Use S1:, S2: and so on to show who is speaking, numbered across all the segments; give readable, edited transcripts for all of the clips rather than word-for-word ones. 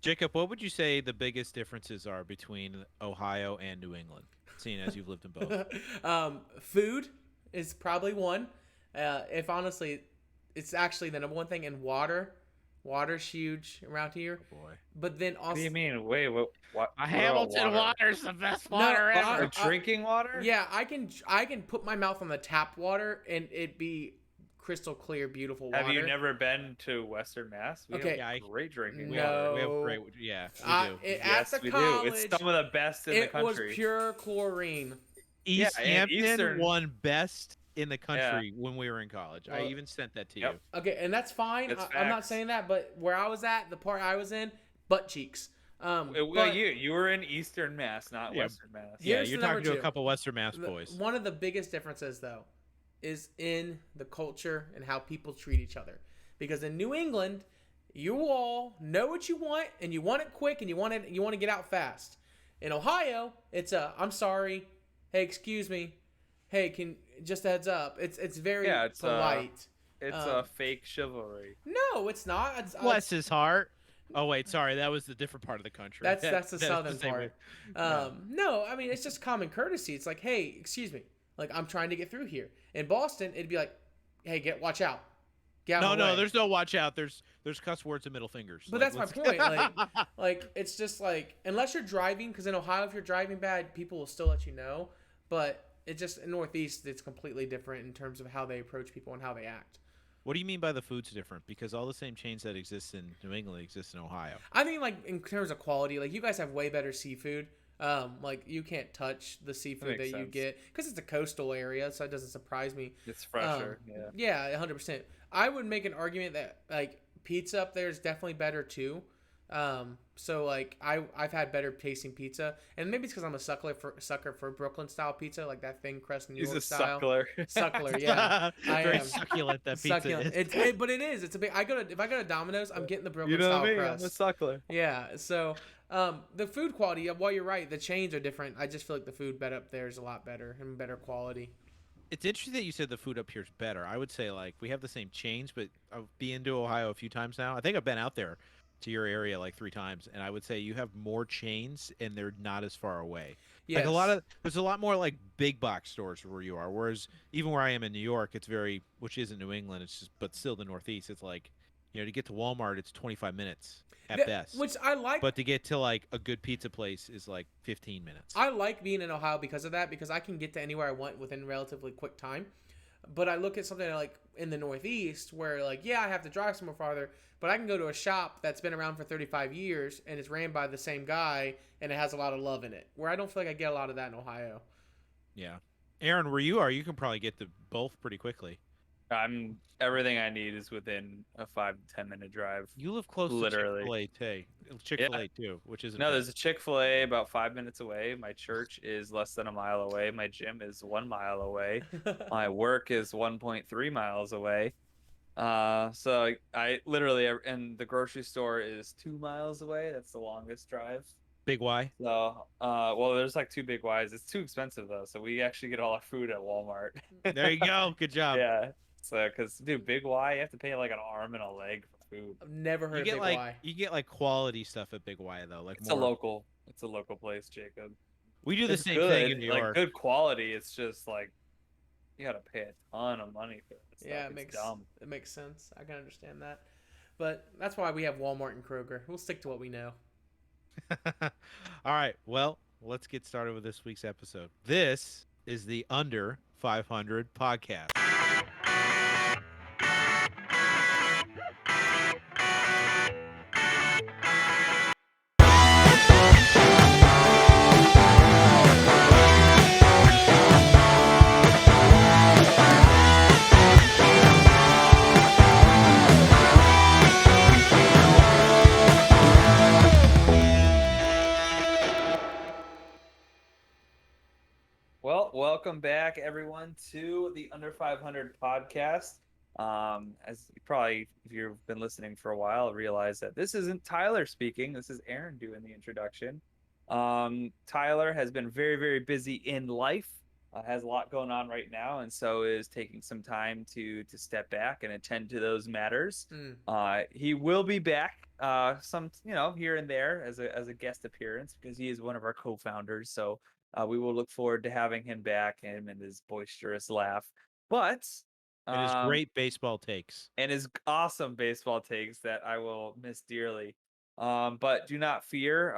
S1: Jacob, what would you say the biggest differences are between Ohio and New England, seeing as you've lived in both?
S2: Food is probably one. If honestly, it's actually the number one thing. And water, water's huge around here.
S1: Oh boy.
S2: But then
S3: What do
S2: also,
S3: you mean? Wait,
S1: A
S3: what about
S1: Hamilton
S3: water?
S1: water's the best
S2: no,
S1: water
S3: Or
S1: ever.
S3: drinking water?
S2: yeah, I can put my mouth on the tap water and it be crystal clear, beautiful water.
S3: Have you never been to Western Mass? We
S2: Okay.
S3: have great drinking
S1: We
S3: water.
S1: have
S2: No.
S1: great. Yeah, we do.
S2: At
S3: Yes,
S2: the
S3: we do. It's
S2: college,
S3: some of the best in the
S2: it was
S3: country.
S2: pure chlorine.
S3: Yeah,
S1: East
S3: and
S1: Hampton
S3: Eastern.
S1: won best in the
S3: Yeah.
S1: country when we were in college. I
S2: Well,
S1: even sent that to you.
S3: Yep.
S2: Okay, and that's fine.
S3: It's
S2: I'm not
S3: facts.
S2: saying that, but where I was at, the part I was in, butt cheeks.
S3: Well,
S2: But
S3: you were in Eastern Mass, not
S1: Yeah.
S3: Western Mass.
S1: Yeah,
S2: Here's
S1: you're
S2: the number
S1: talking to a
S2: two.
S1: couple Western Mass boys.
S2: One of the biggest differences, though, is in the culture and how people treat each other. Because in New England, you all know what you want, and you want it quick, and you want to get out fast. In Ohio, it's I'm sorry, hey, excuse me, hey, can just a heads up. It's very
S3: Yeah, it's
S2: polite.
S3: It's
S2: Um,
S3: a fake chivalry.
S2: No, it's not.
S1: Bless his heart. Oh wait, sorry, that was the different part of the country.
S2: That's the
S1: That is
S2: southern
S1: same
S2: part.
S1: way.
S2: No, I mean it's just common courtesy. It's like, hey, excuse me, like I'm trying to get through here. In Boston, it'd be like, hey, watch out, get out
S1: No,
S2: of my
S1: no,
S2: way.
S1: there's no watch out. There's cuss words and middle fingers.
S2: But
S1: Like,
S2: that's my
S1: let's-
S2: point. Like it's just like unless you're driving, because in Ohio, if you're driving bad, people will still let you know. But it just in Northeast, it's completely different in terms of how they approach people and how they act.
S1: What do you mean by the food's different? Because all the same chains that exist in New England exist in Ohio.
S2: I think like in terms of quality, like you guys have way better seafood. Like you can't touch the seafood
S3: makes
S2: that you
S3: sense.
S2: get because it's a coastal area, so it doesn't surprise me.
S3: It's fresher. Yeah.
S2: Yeah, 100%. I would make an argument that like pizza up there is definitely better too. So like I've had better tasting pizza, and maybe it's because I'm a sucker for Brooklyn style pizza, like that thin crust New
S3: He's
S2: York
S3: a
S2: style.
S3: suckler.
S2: Suckler, yeah. I
S1: Very
S2: am.
S1: succulent that pizza
S2: Succulent.
S1: is.
S2: But it is. It's a big. If I go to Domino's, I'm getting the Brooklyn
S3: You know
S2: style
S3: what I mean?
S2: crust.
S3: I'm a suckler.
S2: Yeah. So the food quality. While you're right, the chains are different. I just feel like the food bed up there is a lot better and better quality.
S1: It's interesting that you said the food up here is better. I would say like we have the same chains, but I've been to Ohio a few times now. I think I've been out there to your area like 3 times, and I would say you have more chains and they're not as far away.
S2: Yes.
S1: Like there's a lot more like big box stores where you are. Whereas even where I am in New York, it's very, which isn't New England, it's just, but still the Northeast. It's like, to get to Walmart, it's 25 minutes at best.
S2: Which I like.
S1: But to get to like a good pizza place is like 15 minutes.
S2: I like being in Ohio because of that, because I can get to anywhere I want within relatively quick time. But I look at something like in the Northeast where like, yeah, I have to drive somewhere farther, but I can go to a shop that's been around for 35 years and it's ran by the same guy and it has a lot of love in it. Where I don't feel like I get a lot of that in Ohio.
S1: Yeah. Aaron, where you are, you can probably get to both pretty quickly.
S3: Everything I need is within a 5 to 10 minute drive.
S1: You live close
S3: Literally.
S1: to Chick-fil-A too, which isn't
S3: No,
S1: bad.
S3: there's a Chick-fil-A about 5 minutes away. My church is less than a mile away. My gym is 1 mile away. My work is 1.3 miles away. So I literally, and the grocery store is 2 miles away. That's the longest drive.
S1: Big Y.
S3: So, well, there's like 2 big Ys. It's too expensive though, so we actually get all our food at Walmart.
S1: There you go. Good job.
S3: Yeah. So, cause dude, Big Y, you have to pay like an arm and a leg for food.
S2: I've never heard
S1: You
S2: of
S1: get
S2: Big
S1: like
S2: Y.
S1: you get like quality stuff at Big Y though. Like
S3: It's
S1: more.
S3: a local place, Jacob.
S1: We do the
S3: It's
S1: same
S3: good,
S1: thing in New
S3: like
S1: York.
S3: good quality. It's just like you gotta pay a ton of money for it.
S2: Yeah,
S3: It's dumb.
S2: it makes sense. I can understand that. But that's why we have Walmart and Kroger. We'll stick to what we know.
S1: All right. Well, let's get started with this week's episode. This is the Under 500 podcast.
S3: Well, welcome back, everyone, to the Under 500 podcast. As you probably, if you've been listening for a while, realize that this isn't Tyler speaking. This is Aaron doing the introduction. Tyler has been very, very busy in life. has a lot going on right now, and so is taking some time to step back and attend to those matters.
S2: Mm.
S3: He will be back some here and there as a guest appearance because he is one of our co-founders. So we will look forward to having him back, him and his boisterous laugh. But
S1: It is
S3: um,
S1: great baseball takes.
S3: and his awesome baseball takes that I will miss dearly. But do not fear.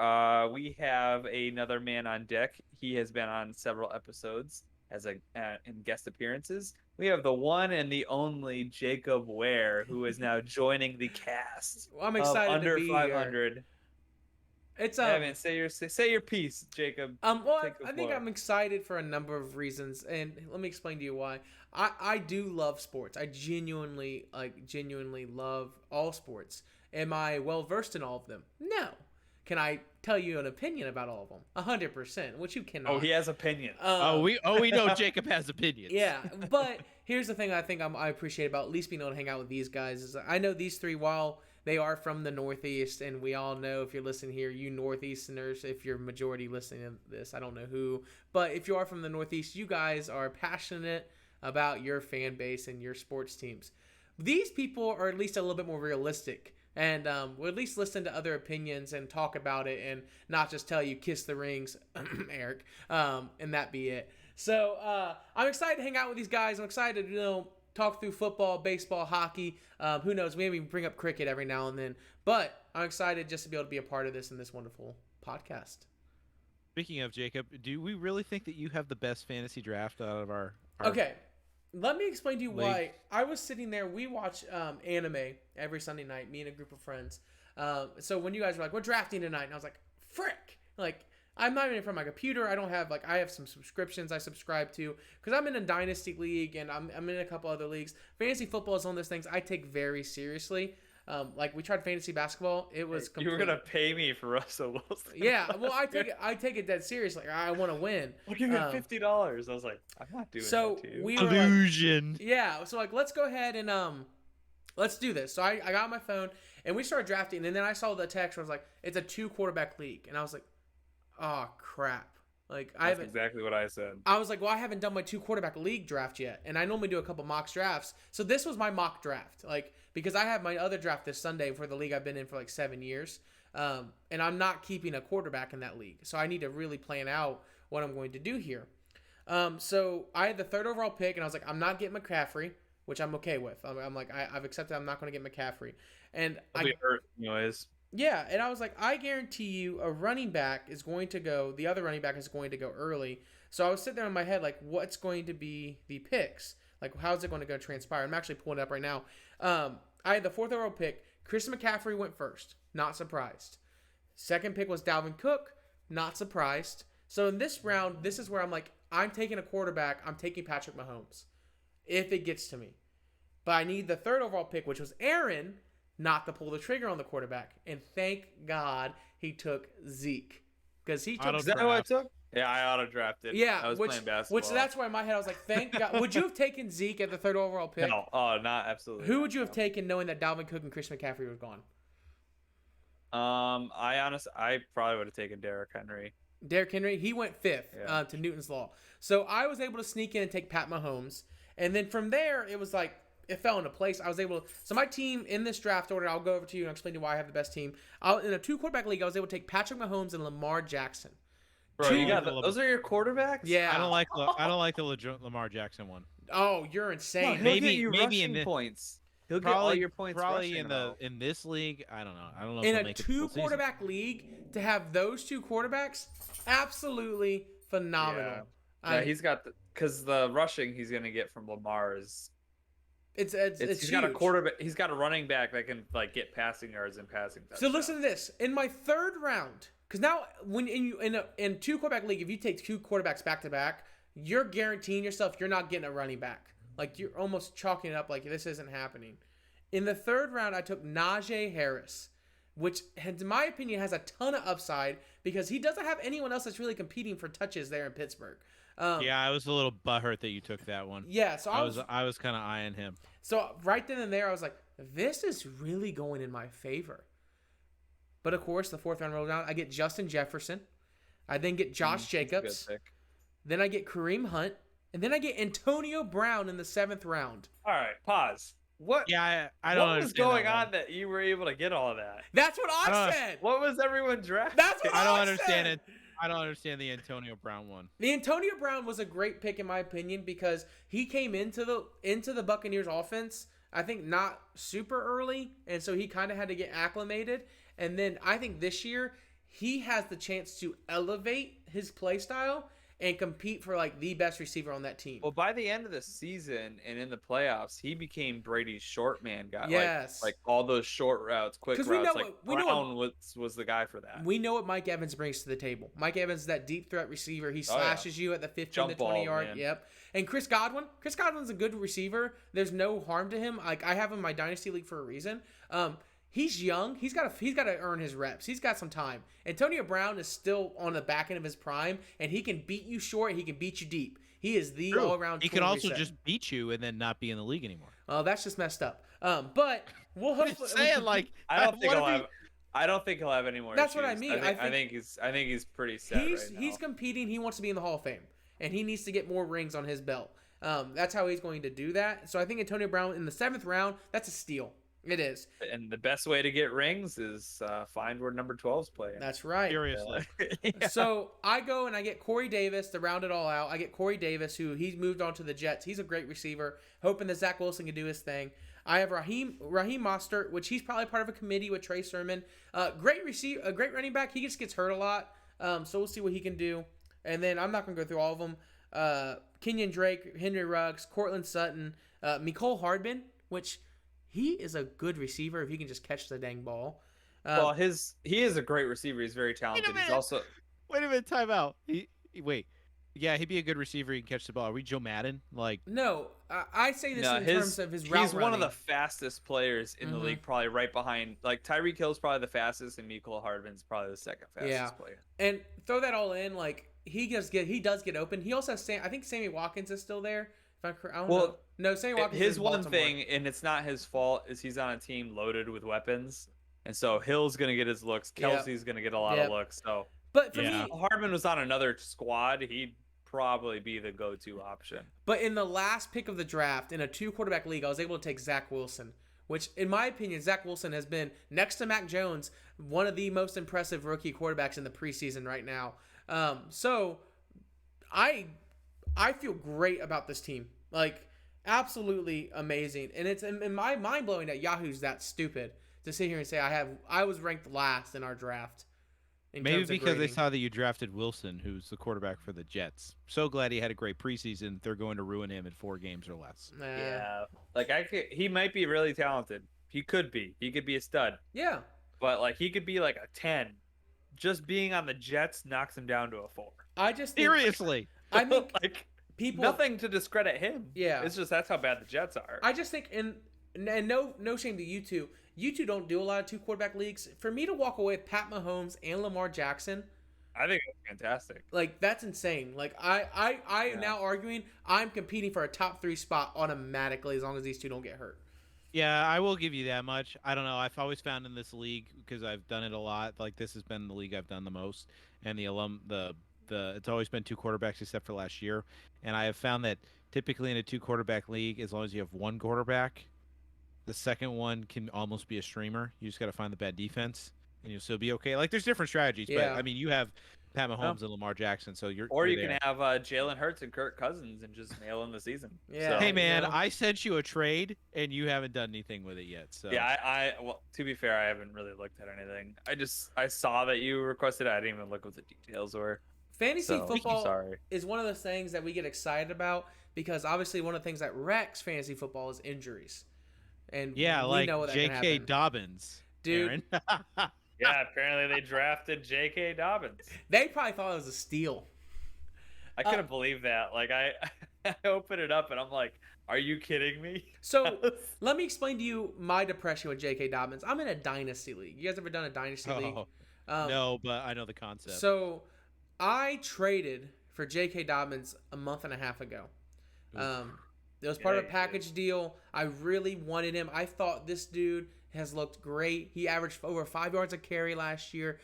S3: We have another man on deck. He has been on several episodes as in guest appearances. We have the one and the only Jacob Ware, who is now joining the cast
S2: Well, I'm
S3: of
S2: excited to
S3: Under
S2: be here.
S3: 500.
S2: It's
S3: Yeah, man, say your piece, Jacob.
S2: well,
S3: Take the
S2: I think
S3: floor.
S2: I'm excited for a number of reasons, and let me explain to you why. I do love sports. I genuinely love all sports. Am I well versed in all of them? No. Can I tell you an opinion about all of them? 100%, which you cannot.
S3: Oh, he has opinions.
S1: We know Jacob has opinions.
S2: Yeah, but here's the thing I appreciate about at least being able to hang out with these guys is I know these three, while they are from the Northeast, and we all know, if you're listening here, you Northeasterners, if you're majority listening to this, I don't know who, but if you are from the Northeast, you guys are passionate about your fan base and your sports teams. These people are at least a little bit more realistic, and will at least listen to other opinions and talk about it, and not just tell you kiss the rings, Eric, and that be it. So I'm excited to hang out with these guys. I'm excited to talk through football, baseball, hockey. Who knows? Maybe bring up cricket every now and then. But I'm excited just to be able to be a part of this in this wonderful podcast.
S1: Speaking of Jacob, do we really think that you have the best fantasy draft out of our
S2: Okay, let me explain to you
S1: league?
S2: why. I was sitting there. We watch anime every Sunday night, me and a group of friends. So when you guys were like, we're drafting tonight, and I was like, frick. Like, I'm not even from my computer. I don't have, I have some subscriptions I subscribe to because I'm in a dynasty league and I'm in a couple other leagues. Fantasy football is one of those things I take very seriously. We tried fantasy basketball. It was
S3: You were gonna pay me for Russell Wilson.
S2: Yeah, well, I take it dead seriously. I want to win.
S3: I'll give you $50. I was like, I'm not doing
S2: So
S3: that to you.
S2: we were
S1: Illusion.
S2: yeah. So let's go ahead and let's do this. So I got my phone and we started drafting, and then I saw the text where I was like, it's a 2-quarterback league, and I was like, oh crap. Like
S3: That's exactly what I said.
S2: I was like, well, I haven't done my 2-quarterback league draft yet, and I normally do a couple mock drafts. So this was my mock draft, because I have my other draft this Sunday for the league I've been in for 7 years, and I'm not keeping a quarterback in that league, so I need to really plan out what I'm going to do here. So I had the 3rd overall pick, and I was like, I'm not getting McCaffrey, which I'm okay with. I'm like, I've accepted I'm not going to get McCaffrey, and
S3: I'll be hurt anyways.
S2: yeah, and I was like, I guarantee you a running back is going to go, the other running back is going to go early. So I was sitting there in my head, like, what's going to be the picks? Like, how's it going to go transpire? I'm actually pulling it up right now. I had the 4th overall pick. Christian McCaffrey went first. Not surprised. Second pick was Dalvin Cook. Not surprised. So in this round, this is where I'm like, I'm taking a quarterback. I'm taking Patrick Mahomes if it gets to me. But I need the 3rd overall pick, which was Aaron, not to pull the trigger on the quarterback. And thank God he took Zeke. Because he took...
S3: Is that who I took? Yeah, I auto-drafted.
S2: Yeah,
S3: I was playing basketball.
S2: Which that's why in my head I was like, thank God. Would you have taken Zeke at the 3rd overall pick?
S3: No, not absolutely.
S2: Who would you have taken knowing that Dalvin Cook and Christian McCaffrey were gone?
S3: I probably would have taken Derrick Henry.
S2: Derrick Henry, he went 5th to Newton's Law. So I was able to sneak in and take Pat Mahomes. And then from there, it was like, it fell into place. I was able to, so my team in this draft order, I'll go over to you and explain to you why I have the best team. In a 2-quarterback league, I was able to take Patrick Mahomes and Lamar Jackson.
S3: Bro, you got those are your quarterbacks?
S2: Yeah.
S1: I don't like the Lamar Jackson one.
S2: Oh, you're insane.
S1: Maybe
S3: in
S1: the
S3: points. He'll get all your points.
S1: Probably in this league. I don't know. I don't know.
S2: In
S1: if
S2: a 2-quarterback league, to have those 2 quarterbacks, absolutely phenomenal.
S3: Yeah, he's got because the rushing he's gonna get from Lamar is. It's he's
S2: huge.
S3: got a quarterback. He's got a running back that can get passing yards and passing touchdowns.
S2: So listen to this. In my 3rd round, because now when in 2-quarterback league, if you take 2 quarterbacks back to back, you're guaranteeing yourself you're not getting a running back. Like, you're almost chalking it up like this isn't happening. In the 3rd round, I took Najee Harris, which, in my opinion, has a ton of upside because he doesn't have anyone else that's really competing for touches there in Pittsburgh.
S1: Yeah, I was a little butthurt that you took that one.
S2: Yeah, so
S1: I was kind of eyeing him.
S2: So right then and there, I was like, this is really going in my favor. But of course, the 4th round rolled down. I get Justin Jefferson. I then get Josh Jacobs. Then I get Kareem Hunt. And then I get Antonio Brown in the 7th round.
S3: All right, pause. What
S1: Yeah, I don't
S3: what was
S1: understand
S3: going
S1: that one.
S3: on that you were able to get all of that?
S2: That's what
S1: I
S2: I
S1: don't-
S2: said.
S3: What was everyone drafting?
S2: That's what
S1: I don't
S2: I
S1: understand
S2: said.
S1: it. I don't understand the Antonio Brown one.
S2: The Antonio Brown was a great pick in my opinion because he came into the Buccaneers offense, I think not super early, and so he kind of had to get acclimated. And then I think this year he has the chance to elevate his play style and compete for like the best receiver on that team.
S3: Well, by the end of the season and in the playoffs, he became Brady's short man guy.
S2: Yes.
S3: Like all those short routes, quick
S2: 'Cause
S3: routes.
S2: we know
S3: Like
S2: what- we know
S3: Brown was the guy for that.
S2: We know what Mike Evans brings to the table. Mike Evans is that deep threat receiver. He
S3: Oh, yeah.
S2: slashes you at the 15
S3: Jump
S2: to 20
S3: ball,
S2: yard.
S3: man.
S2: Yep. And Chris Godwin. Chris Godwin's a good receiver. There's no harm to him. Like I have him in my dynasty league for a reason. He's young. He's got to earn his reps. He's got some time. Antonio Brown is still on the back end of his prime, and he can beat you short. He can beat you deep. He is the all around.
S1: He can also just beat you and then not be in the league anymore.
S2: Oh, that's just messed up. But we'll hopefully
S1: saying like
S3: I don't think
S1: what
S3: he'll
S1: if he-
S3: have. I don't think he'll have any more.
S2: That's what I
S3: issues.
S2: mean.
S3: I think he's pretty set right now.
S2: He's competing. He wants to be in the Hall of Fame, and he needs to get more rings on his belt. That's how he's going to do that. So I think Antonio Brown in the 7th round, that's a steal. It is.
S3: And the best way to get rings is find where number 12's playing.
S2: That's right.
S1: Seriously.
S3: Yeah.
S2: So I go and I get Corey Davis to round it all out. I get Corey Davis, who he's moved on to the Jets. He's a great receiver, hoping that Zach Wilson can do his thing. I have Raheem Mostert, which he's probably part of a committee with Trey Sermon. Great receiver, a great running back. He just gets hurt a lot, so we'll see what he can do. And then I'm not going to go through all of them. Kenyon Drake, Henry Ruggs, Cortland Sutton, Mecole Hardman, which he is a good receiver if he can just catch the dang ball.
S3: Well, he is a great receiver. He's very talented. He's
S1: minute.
S3: also
S1: Wait a minute, time out. Wait. Yeah, he'd be a good receiver. He can catch the ball. Are we Joe Madden? Like,
S2: No, I say this in terms of his route
S3: he's one of
S2: running.
S3: the fastest players in the league, probably right behind. Like Tyreek Hill's probably the fastest, and Mecole Hardman's probably the second fastest player.
S2: And throw that all in, like he does get open. He also has I think Sammy Watkins is still there. If I don't know. No, Sammy Watkins.
S3: His
S2: is
S3: one
S2: Baltimore.
S3: thing, and it's not his fault, is he's on a team loaded with weapons, and so Hill's gonna get his looks. Kelsey's gonna get a lot of looks. So,
S2: but for
S1: Yeah.
S2: me,
S3: Hardman was on another squad. He'd probably be the go-to option.
S2: but in the last pick of the draft in a 2-quarterback league, I was able to take Zach Wilson, which, in my opinion, Zach Wilson has been next to Mac Jones one of the most impressive rookie quarterbacks in the preseason right now. So I feel great about this team. Like, absolutely amazing. And it's in my mind blowing that Yahoo's that stupid to sit here and say I was ranked last in our draft. in
S1: maybe
S2: terms of
S1: because they
S2: grading.
S1: saw that you drafted Wilson, who's the quarterback for the Jets. So glad he had a great preseason. They're going to ruin him in 4 games or less.
S3: Yeah, like he might be really talented. He could be. He could be a stud.
S2: Yeah.
S3: But like he could be like a 10. Just being on the Jets knocks him down to a 4.
S2: I just think,
S1: Seriously.
S2: I think
S3: like
S2: people
S3: nothing to discredit him.
S2: Yeah.
S3: It's just that's how bad the Jets are.
S2: I just think and no shame to you two. You two don't do a lot of 2-quarterback leagues. For me to walk away with Pat Mahomes and Lamar Jackson,
S3: I think it's fantastic.
S2: like that's insane. Like I am now arguing I'm competing for a top 3 spot automatically as long as these two don't get hurt.
S1: Yeah, I will give you that much. I don't know. I've always found in this league, because I've done it a lot, like this has been the league I've done the most, and it's always been 2 quarterbacks except for last year, and I have found that typically in a 2-quarterback league, as long as you have 1 quarterback, the second one can almost be a streamer. You just got to find the bad defense, and you'll still be okay. Like there's different strategies,
S2: Yeah.
S1: but I mean you have Pat Mahomes and Lamar Jackson, so you're.
S3: Or
S1: you're
S3: you
S1: there.
S3: can have Jalen Hurts and Kirk Cousins and just nail in the season.
S2: Yeah.
S1: Hey
S2: you
S1: man,
S2: know?
S1: I sent you a trade and you haven't done anything with it yet. So
S3: Yeah, well, to be fair, I haven't really looked at anything. I saw that you requested it. I didn't even look what the details were.
S2: Fantasy
S3: So,
S2: football
S3: sorry.
S2: is one of those things that we get excited about because obviously one of the things that wrecks fantasy football is injuries. And
S1: yeah,
S2: we
S1: like
S2: know what that can
S1: J.K.
S2: happen.
S1: Dobbins,
S2: Dude.
S1: Aaron.
S3: Yeah, apparently they drafted J.K. Dobbins.
S2: They probably thought it was a steal.
S3: I couldn't believe that. Like I open it up and I'm like, are you kidding me?
S2: So let me explain to you my depression with J.K. Dobbins. I'm in a dynasty league. You guys ever done a dynasty league?
S1: No, but I know the concept.
S2: So I traded for J.K. Dobbins a month and a half ago. It was part of a package deal. I really wanted him. I thought this dude has looked great. He averaged over 5 yards a carry last year.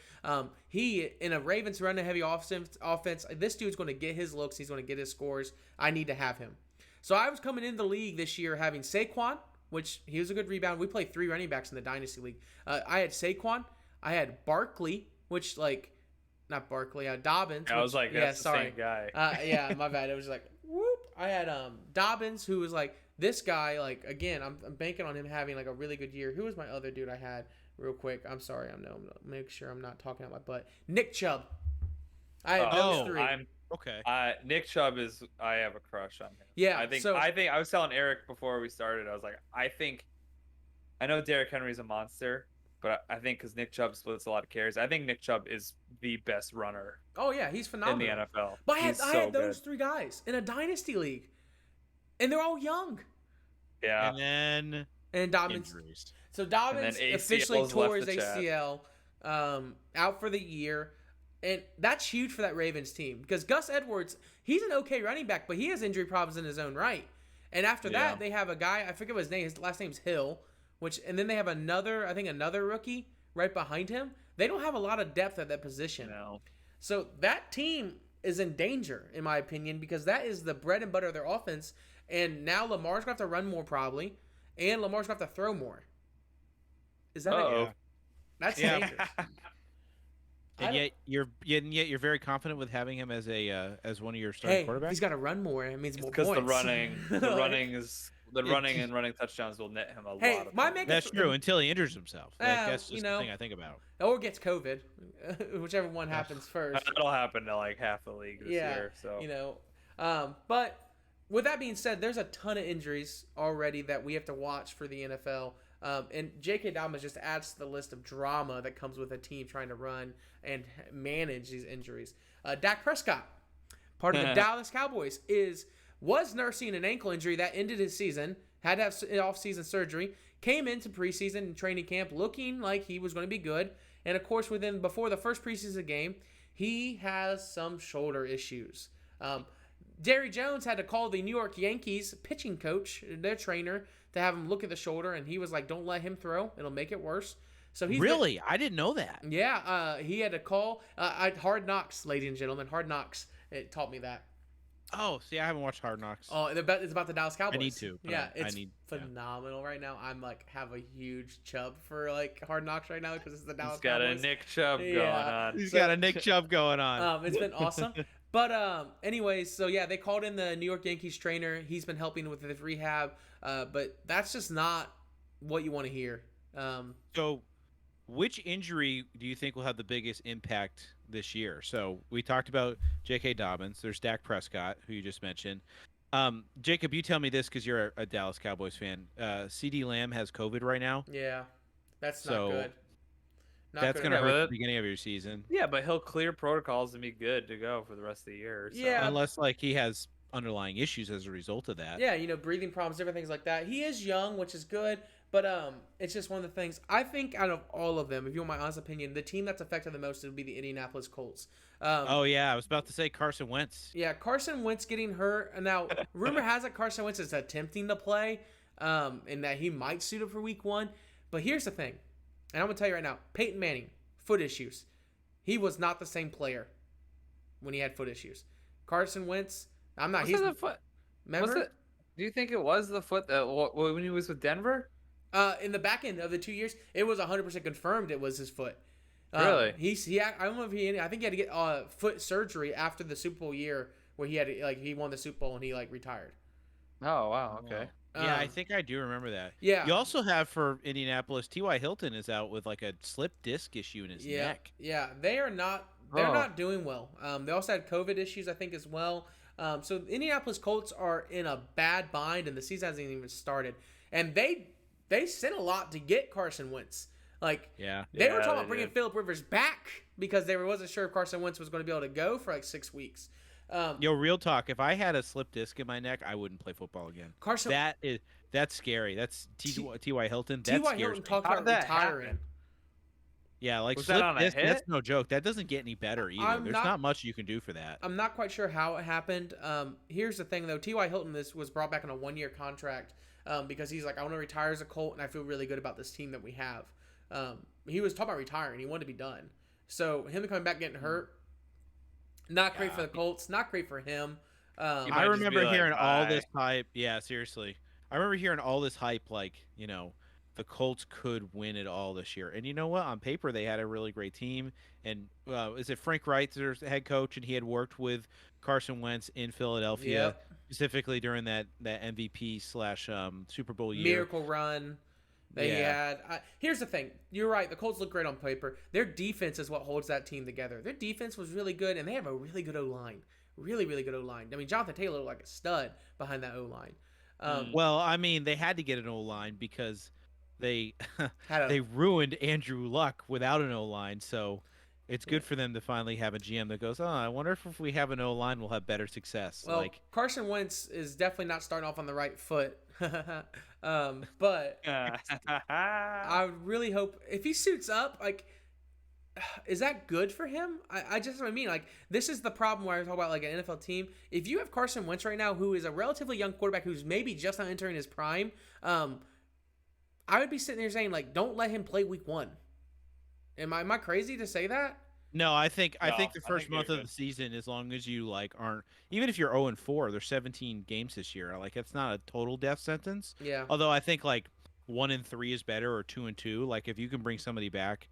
S2: He, in a Ravens run-heavy offense, this dude's going to get his looks. He's going to get his scores. I need to have him. So I was coming into the league this year having Saquon, which he was a good rebound. We played 3 running backs in the Dynasty League. I had Saquon. I had Barkley, which, like, not Barkley, Dobbins.
S3: I was like, that's the same guy.
S2: Yeah, my bad. It was like, whoop. I had Dobbins, who was like, this guy, like, again, I'm banking on him having, like, a really good year. Who was my other dude I had real quick? I'm sorry. I'm make sure I'm not talking out my butt. Nick Chubb. I had those 3.
S1: Okay.
S3: Nick Chubb is. I have a crush on him.
S2: Yeah,
S3: I think I was telling Eric before we started. I was like, I know Derrick Henry's a monster, but I think because Nick Chubb splits a lot of carries, I think Nick Chubb is the best runner.
S2: Oh yeah, he's phenomenal
S3: in the NFL.
S2: But I had those 3 guys in a Dynasty League, and they're all young.
S3: Yeah.
S2: And Dobbins.
S1: Injuries.
S2: So Dobbins officially tore his ACL, out for the year. And that's huge for that Ravens team because Gus Edwards, he's an okay running back, but he has injury problems in his own right. And after that, they have a guy, I forget what his name, his last name's Hill, and then they have another rookie right behind him. They don't have a lot of depth at that position.
S3: No.
S2: So that team is in danger, in my opinion, because that is the bread and butter of their offense. And now Lamar's going to have to run more probably, and Lamar's going to have to throw more. Is that That's dangerous.
S1: And yet you're very confident with having him as one of your starting quarterbacks.
S2: He's got to run more. It means more points.
S3: Because the running and running touchdowns will net him a lot of points.
S1: That's true until he injures himself. That's just the thing I think about.
S2: Or gets COVID, whichever one happens first.
S3: That'll happen to like half the league this year. So
S2: but with that being said, there's a ton of injuries already that we have to watch for the NFL. And J.K. Dobbins just adds to the list of drama that comes with a team trying to run and manage these injuries. Dak Prescott, part of the Dallas Cowboys, was nursing an ankle injury that ended his season, had to have off-season surgery, came into preseason and training camp looking like he was going to be good. And, of course, before the first preseason game, he has some shoulder issues. Jerry Jones had to call the New York Yankees pitching coach, their trainer, to have him look at the shoulder, and he was like, don't let him throw. It'll make it worse. So
S1: I didn't know that.
S2: Yeah, he had to call. Hard Knocks, ladies and gentlemen. Hard Knocks. It taught me that.
S1: Oh, see, I haven't watched Hard Knocks.
S2: Oh, it's about the Dallas Cowboys.
S1: I need to.
S2: Yeah, it's phenomenal right now. I'm like have a huge chub for like Hard Knocks right now because it's the Dallas Cowboys.
S3: He's got a Nick Chubb going on.
S1: He's got a Nick Chubb going on.
S2: It's been awesome. But anyways, so yeah, they called in the New York Yankees trainer. He's been helping with his rehab. But that's just not what you want to hear.
S1: So which injury do you think will have the biggest impact this year? So we talked about J.K. Dobbins. There's Dak Prescott, who you just mentioned. Jacob, you tell me this because you're a Dallas Cowboys fan. CeeDee Lamb has COVID right now.
S2: Yeah, that's not good.
S1: That's going to hurt the beginning of your season.
S3: Yeah, but he'll clear protocols and be good to go for the rest of the year. So.
S2: Yeah.
S1: Unless, he has underlying issues as a result of that.
S2: Yeah, breathing problems, different things like that. He is young, which is good, but it's just one of the things. I think out of all of them, if you want my honest opinion, the team that's affected the most would be the Indianapolis Colts.
S1: Oh, yeah, I was about to say Carson Wentz.
S2: Yeah, Carson Wentz getting hurt. Now, rumor has it Carson Wentz is attempting to play and that he might suit up for week 1. But here's the thing, and I'm going to tell you right now, Peyton Manning, foot issues. He was not the same player when he had foot issues. Carson Wentz, I'm not.
S3: He's the foot.
S2: Remember?
S3: Do you think it was the foot that when he was with Denver?
S2: In the back end of the 2 years, it was 100% confirmed it was his foot.
S3: Really?
S2: I don't know if I think he had to get foot surgery after the Super Bowl year where he had he won the Super Bowl and he retired.
S3: Oh wow, okay.
S1: Yeah, I think I do remember that.
S2: Yeah.
S1: You also have for Indianapolis, T.Y. Hilton is out with a slip disc issue in his neck.
S2: Yeah, they are not. They're not doing well. They also had COVID issues, I think, as well. So the Indianapolis Colts are in a bad bind, and the season hasn't even started. And they sent a lot to get Carson Wentz. They were talking about bringing Phillip Rivers back because they wasn't sure if Carson Wentz was going to be able to go for 6 weeks.
S1: Real talk. If I had a slip disc in my neck, I wouldn't play football again. That's scary. That's T.Y. Hilton.
S2: T.Y. Hilton talked about retiring.
S1: Yeah,
S3: was
S1: slip
S3: that on
S1: disc,
S3: a hit?
S1: that's no joke. That doesn't get any better either. There's not much you can do for that.
S2: I'm not quite sure how it happened. Here's the thing, though. T.Y. Hilton was brought back on a 1-year contract because he's like, I want to retire as a Colt, and I feel really good about this team that we have. He was talking about retiring. He wanted to be done. So him coming back getting hurt, not great for the Colts. Not great for him.
S3: He
S1: I
S3: might just be
S1: remember
S3: like,
S1: hearing all
S3: bye.
S1: this hype. Yeah, seriously. I remember hearing all this hype, like, the Colts could win it all this year. And you know what? On paper, they had a really great team. And is it Frank Reich, their head coach, and he had worked with Carson Wentz in Philadelphia,
S2: Yep.
S1: specifically during that MVP slash Super Bowl year.
S2: Miracle run that he
S1: Yeah.
S2: had. Here's the thing. You're right. The Colts look great on paper. Their defense is what holds that team together. Their defense was really good, and they have a really good O-line. Really, really good O-line. I mean, Jonathan Taylor looked like a stud behind that O-line.
S1: Well, I mean, they had to get an O line because they
S2: Had a
S1: they ruined Andrew Luck without an O line. So it's
S2: Yeah.
S1: good for them to finally have a GM that goes, oh, I wonder if we have an O line, we'll have better success.
S2: Well,
S1: Like,
S2: Carson Wentz is definitely not starting off on the right foot. But I would really hope if he suits up, like, is that good for him? I just what I mean. Like, this is the problem where I talk about like an NFL team. If you have Carson Wentz right now, who is a relatively young quarterback who's maybe just not entering his prime, I would be sitting there saying like, don't let him play week 1. Am I crazy to say that?
S1: no, I think
S3: No,
S1: the
S3: I
S1: first
S3: think you're
S1: month of
S3: good.
S1: the season, as long as you like aren't, even if you're 0-4, there's 17 games this year. Like, it's not a total death sentence.
S2: Yeah.
S1: Although I think like 1-3 is better, or 2-2. Like, if you can bring somebody back,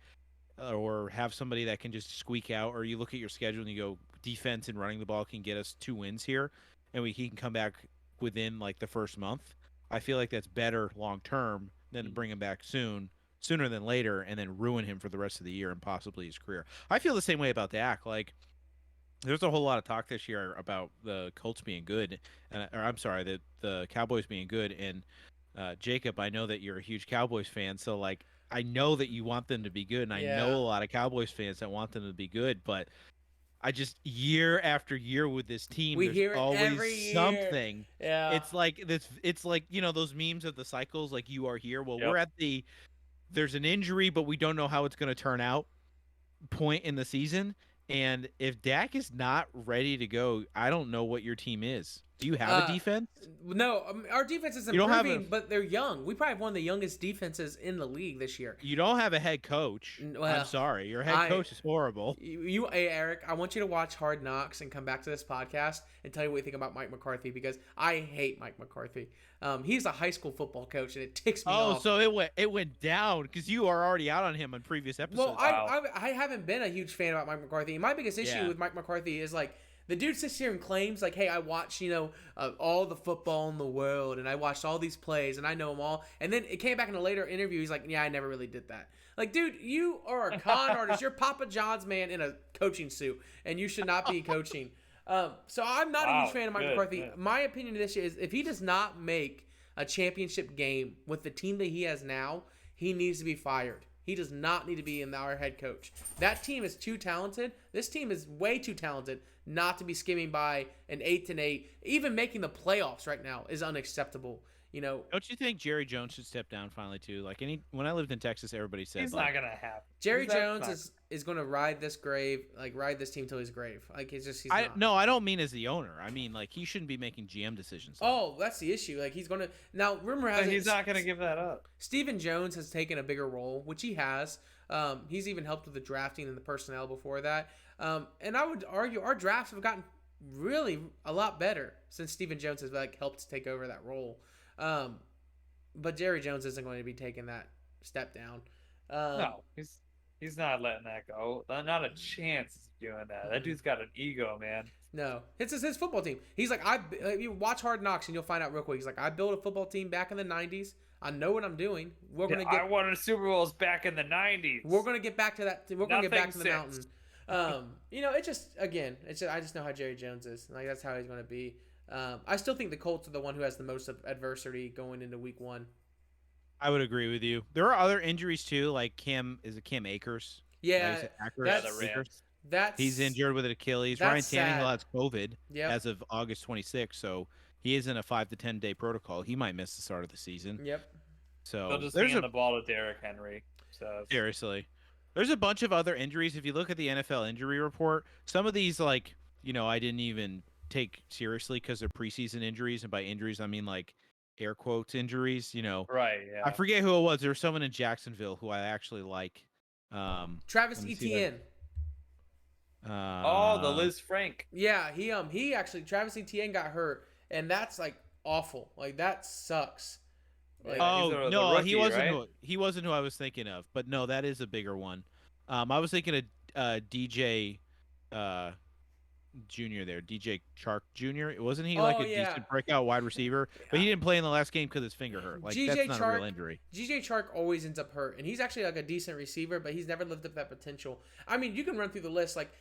S1: or have somebody that can just squeak out, or you look at your schedule and you go, defense and running the ball can get us 2 wins here, and he can come back within like the first month. I feel like that's better long term than to bring him back sooner than later, and then ruin him for the rest of the year and possibly his career. I feel the same way about Dak. Like, there's a whole lot of talk this year about the Colts being good, or I'm sorry, the Cowboys being good. And Jacob, I know that you're a huge Cowboys fan, so like, I know that you want them to be good, and I know
S2: Yeah.
S1: a lot of Cowboys fans that want them to be good, but I just, year after year with this team,
S2: We
S1: there's
S2: hear it
S1: always
S2: every year.
S1: something.
S2: Yeah.
S1: It's like this. It's like, those memes of the cycles, like, you are here. Well,
S3: Yep.
S1: we're at there's an injury, but we don't know how it's going to turn out point in the season. And if Dak is not ready to go, I don't know what your team is. Do you have a defense?
S2: No, our defense is
S1: You don't have
S2: improving, but they're young. We probably have one of the youngest defenses in the league this year.
S1: You don't have a head coach.
S2: Well,
S1: I'm sorry. Your head coach is horrible.
S2: Hey, Eric, I want you to watch Hard Knocks and come back to this podcast and tell you what you think about Mike McCarthy, because I hate Mike McCarthy. He's a high school football coach, and it ticks me off.
S1: So it went down because you are already out on him on previous episodes.
S2: Well, I haven't been a huge fan about Mike McCarthy. My biggest issue with Mike McCarthy is like, the dude sits here and claims like, hey, I watch, all the football in the world, and I watched all these plays, and I know them all. And then it came back in a later interview. He's like, yeah, I never really did that. Like, dude, you are a con artist. You're Papa John's man in a coaching suit, and you should not be coaching. So I'm not a huge fan of Mike McCarthy.
S3: Good.
S2: My opinion of this year is, if he does not make a championship game with the team that he has now, he needs to be fired. He does not need to be our head coach. That team is too talented. This team is way too talented not to be skimming by an 8-8. Even making the playoffs right now is unacceptable.
S1: Don't you think Jerry Jones should step down finally too? Like, when I lived in Texas, everybody said
S3: He's not gonna happen.
S2: Jerry Jones is going to ride this team till his grave. Like, he's not.
S1: No, I don't mean as the owner. I mean, like, he shouldn't be making GM decisions.
S2: Oh, that's the issue. Like, he's going to now. Rumor has
S3: But
S2: it
S3: he's not gonna give that up.
S2: Stephen Jones has taken a bigger role, which he has. He's even helped with the drafting and the personnel before that. And I would argue our drafts have gotten really a lot better since Stephen Jones has helped take over that role. But Jerry Jones isn't going to be taking that step down.
S3: No, he's not letting that go. Not a chance he's doing that. That dude's got an ego, man.
S2: No, it's his football team. He's like, you watch Hard Knocks and you'll find out real quick. He's like, I built a football team back in the 90s. I know what I'm doing.
S3: I won Super Bowls back in the 90s.
S2: We're gonna get back to that. We're gonna get back to the
S3: Nothing
S2: mountain. It just I just know how Jerry Jones is. Like, that's how he's gonna be. I still think the Colts are the one who has the most adversity going into Week 1.
S1: I would agree with you. There are other injuries too, like Cam Akers?
S2: Yeah,
S1: He's injured with an Achilles. Ryan
S2: that's
S1: Tannehill
S2: sad.
S1: has COVID
S2: Yep.
S1: as of August 26th, so he is in a 5 to 10 day protocol. He might miss the start of the season.
S2: Yep.
S1: So
S3: They'll just
S1: there's
S3: hand the ball to Derrick Henry. So
S1: seriously, there's a bunch of other injuries. If you look at the NFL injury report, some of these, like, I didn't even take seriously because they're preseason injuries, and by injuries I mean like air quotes injuries.
S3: Right.
S1: I
S3: Yeah.
S1: forget who it was. There was someone in Jacksonville who I actually like.
S2: Travis
S1: Let me see if
S2: Etienne.
S3: Oh, the
S1: I,
S3: Liz Frank.
S2: Yeah, he actually Travis Etienne got hurt, and that's like awful. Like that sucks. Like
S3: Yeah, he's
S1: oh
S3: the
S1: no,
S3: rookie, right?
S1: he wasn't who I was thinking of. But no, that is a bigger one. I was thinking of DJ uh Junior there, DJ Chark Jr. Wasn't he like
S2: oh
S1: a
S2: yeah,
S1: decent breakout wide receiver? But he didn't play in the last game because his finger hurt. Like that's
S2: GJ
S1: not a real
S2: Chark.
S1: injury.
S2: GJ Chark always ends up hurt, and he's actually like a decent receiver, but he's never lived up that potential. I mean, you can run through the list. Like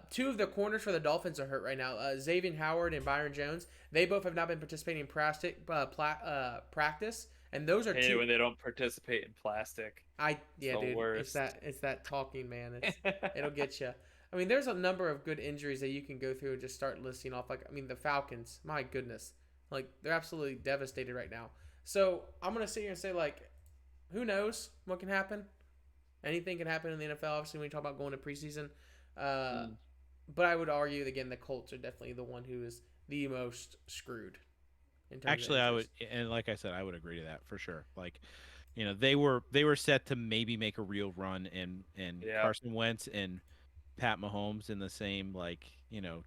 S2: two of the corners for the Dolphins are hurt right now. Xavier Howard and Byron Jones. They both have not been participating in practice, and those are
S3: Hate it
S2: two.
S3: when they don't participate in plastic.
S2: Yeah,
S3: the
S2: dude.
S3: worst.
S2: It's that talking, man. It'll get you. I mean, there's a number of good injuries that you can go through and just start listing off. Like, I mean, the Falcons, my goodness, like they're absolutely devastated right now. So I'm gonna sit here and say, like, who knows what can happen? Anything can happen in the NFL. Obviously, when you talk about going to preseason, but I would argue again the Colts are definitely the one who is the most screwed in terms
S1: Actually,
S2: of
S1: I
S2: injuries.
S1: would, and like I said, I would agree to that for sure. Like, they were set to maybe make a real run, and
S3: Yeah.
S1: Carson Wentz and Pat Mahomes in the same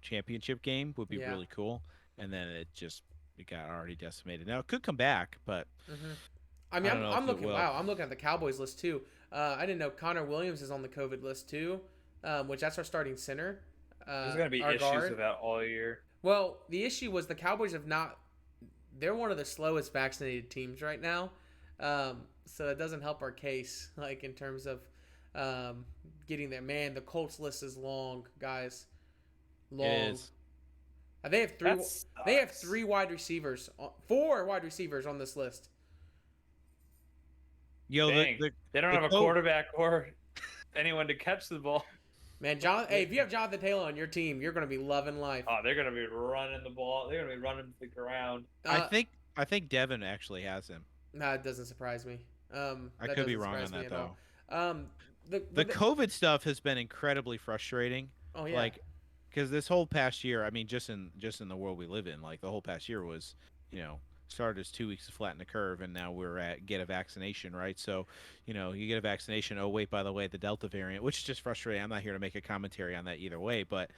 S1: championship game would be
S2: Yeah.
S1: really cool. And then it got already decimated. Now it could come back, but
S2: Mm-hmm. I mean,
S1: I don't know
S2: I'm
S1: if it
S2: looking.
S1: will.
S2: Wow, I'm looking at the Cowboys list too. I didn't know Connor Williams is on the COVID list too, which that's our starting center.
S3: There's gonna be
S2: Our
S3: issues
S2: guard.
S3: with that all year.
S2: Well, the issue was the Cowboys have not. They're one of the slowest vaccinated teams right now, so it doesn't help our case. Like in terms of getting there. Man, the Colts list is long, guys.
S1: It
S2: Long.
S1: is.
S2: They have three.
S3: That
S2: They have
S3: sucks.
S2: 3 wide receivers. 4 wide receivers on this list.
S1: Yo,
S3: Dang. They don't
S1: the
S3: have a quarterback or anyone to catch the ball.
S2: Man, John. Hey, if you have Jonathan Taylor on your team, you're gonna be loving life.
S3: Oh, they're gonna be running the ball. They're gonna be running to the ground.
S1: I think Devin actually has him.
S2: Nah, it doesn't surprise me.
S1: I
S2: That
S1: could be
S2: doesn't
S1: wrong on
S2: surprise me
S1: that
S2: at all.
S1: though. The
S2: The
S1: COVID stuff has been incredibly frustrating.
S2: oh yeah.
S1: Like, because this whole past year, I mean, just in the world we live in, like the whole past year was, started as 2 weeks to flatten the curve, and now we're at get a vaccination, right? So, you get a vaccination. Oh wait, by the way, the Delta variant, which is just frustrating. I'm not here to make a commentary on that either way, but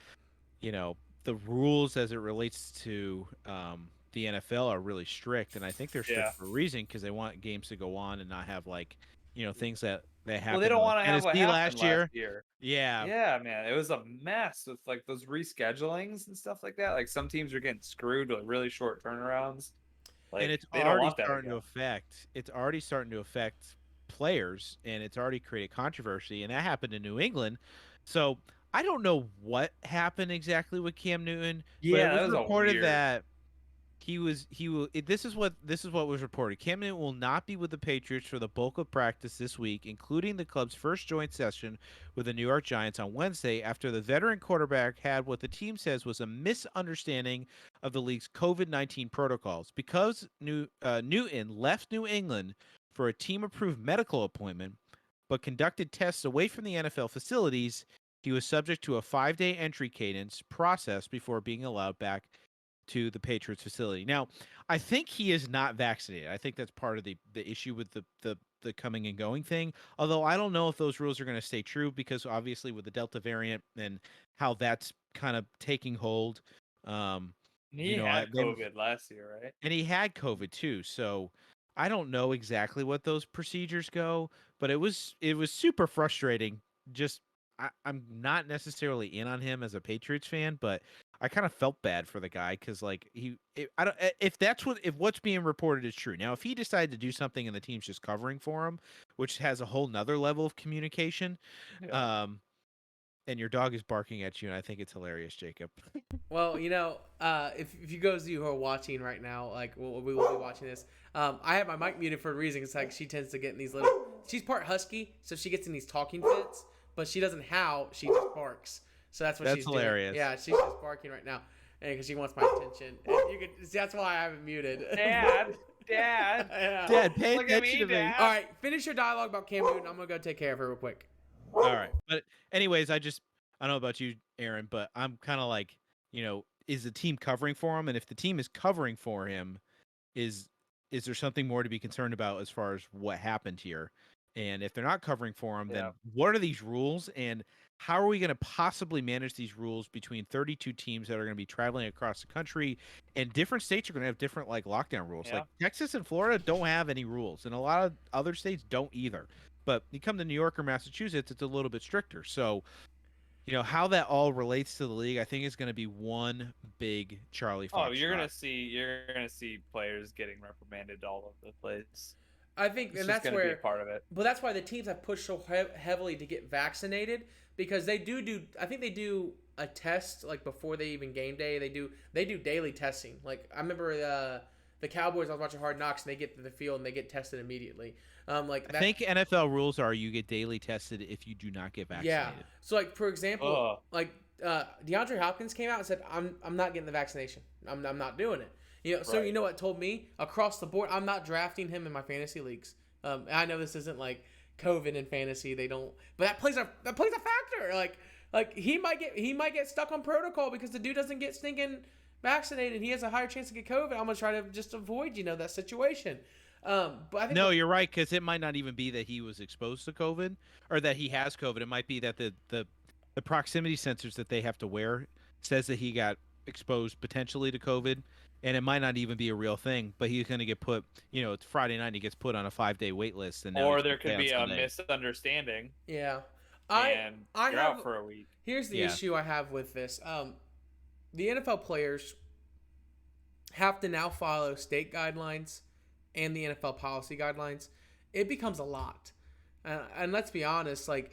S1: the rules as it relates to the NFL are really strict, and I think they're strict
S3: Yeah.
S1: for a reason because they want games to go on and not have things that happened.
S3: Well, they don't
S1: in,
S3: want to have what
S1: Tennessee
S3: happened
S1: last year.
S3: year.
S1: Yeah,
S3: Yeah, man, it was a mess with like those reschedulings and stuff like that. Like some teams are getting screwed with really short turnarounds. Like
S1: and it's
S3: they don't
S1: already
S3: want that
S1: starting to
S3: again.
S1: affect. It's already starting to affect players, and it's already created controversy, and that happened in New England. So I don't know what happened exactly with Cam Newton, but it
S3: Yeah,
S1: was
S3: that was a
S1: reported
S3: weird.
S1: that he will. This is what was reported. Cam Newton will not be with the Patriots for the bulk of practice this week, including the club's first joint session with the New York Giants on Wednesday, after the veteran quarterback had what the team says was a misunderstanding of the league's COVID-19 protocols. Because Newton left New England for a team-approved medical appointment, but conducted tests away from the NFL facilities, he was subject to a 5-day entry cadence process before being allowed back to the Patriots facility. Now, I think he is not vaccinated. I think that's part of the issue with the coming and going thing. Although I don't know if those rules are going to stay true because obviously with the Delta variant and how that's kind of taking hold,
S3: He
S1: I,
S3: had
S1: they
S3: COVID last year, right?
S1: and he had COVID too. So I don't know exactly what those procedures go, but it was super frustrating. Just I'm not necessarily in on him as a Patriots fan, but I kind of felt bad for the guy because like I don't if if what's being reported is true. Now, if he decided to do something and the team's just covering for him, which has a whole nother level of communication,
S3: Yeah.
S1: and your dog is barking at you, and I think it's hilarious, Jacob.
S2: Well, if you guys who are watching right now, like we will be watching this. I have my mic muted for a reason. It's like she tends to get in these little. She's part husky, so she gets in these talking fits, but she doesn't howl. She just barks. So that's what
S1: That's
S2: she's
S1: hilarious.
S2: doing. Yeah, she's just barking right now, because she wants my attention. And you can see that's why I have it muted.
S3: Dad, Dad,
S2: Yeah.
S1: Dad, pay
S3: look at
S1: attention
S3: me,
S1: to me.
S3: Dad.
S2: All right, finish your dialogue about Cam Newton. I'm gonna go take care of her real quick.
S1: All right. But anyways, I don't know about you, Aaron, but I'm kind of like, is the team covering for him? And if the team is covering for him, is is there something more to be concerned about as far as what happened here? And if they're not covering for him,
S3: Yeah.
S1: then what are these rules and how are we going to possibly manage these rules between 32 teams that are going to be traveling across the country, and different states are going to have different like lockdown rules.
S3: Yeah.
S1: Like Texas and Florida don't have any rules, and a lot of other states don't either. But you come to New York or Massachusetts, it's a little bit stricter. So, how that all relates to the league, I think is going to be one big Charlie
S3: Oh,
S1: Fox
S3: you're
S1: shot.
S3: gonna see players getting reprimanded all over the place.
S2: I think,
S3: It's
S2: and
S3: just
S2: that's
S3: gonna be a
S2: where,
S3: part of it.
S2: but that's why the teams have pushed so heavily to get vaccinated, because they do. I think they do a test like before they even game day. They do daily testing. Like I remember the Cowboys. I was watching Hard Knocks, and they get to the field and they get tested immediately. Like
S1: I
S2: that.
S1: think NFL rules are you get daily tested if you do not get
S2: Yeah.
S1: vaccinated.
S2: So like for example,
S3: Ugh.
S2: like DeAndre Hopkins came out and said, I'm not getting the vaccination. I'm not doing it. So
S3: Right.
S2: you know what told me across the board, I'm not drafting him in my fantasy leagues. I know this isn't like COVID in fantasy. They don't, but that plays a factor. Like he might get stuck on protocol because the dude doesn't get stinking vaccinated. He has a higher chance to get COVID. I'm gonna try to just avoid that situation. But I think
S1: No, you're right, because it might not even be that he was exposed to COVID or that he has COVID. It might be that the proximity sensors that they have to wear says that he got exposed potentially to COVID, and it might not even be a real thing. But he's going to get put. It's Friday night. He gets put on a 5-day wait list, and now
S3: Or
S1: he's
S3: there
S1: going to play
S3: could
S1: on
S3: be a
S1: Sunday.
S3: misunderstanding,
S2: yeah.
S3: and
S2: I
S3: you're
S2: have
S3: out for a week.
S2: Here's the
S1: Yeah.
S2: issue I have with this. The NFL players have to now follow state guidelines and the NFL policy guidelines. It becomes a lot. And let's be honest, like,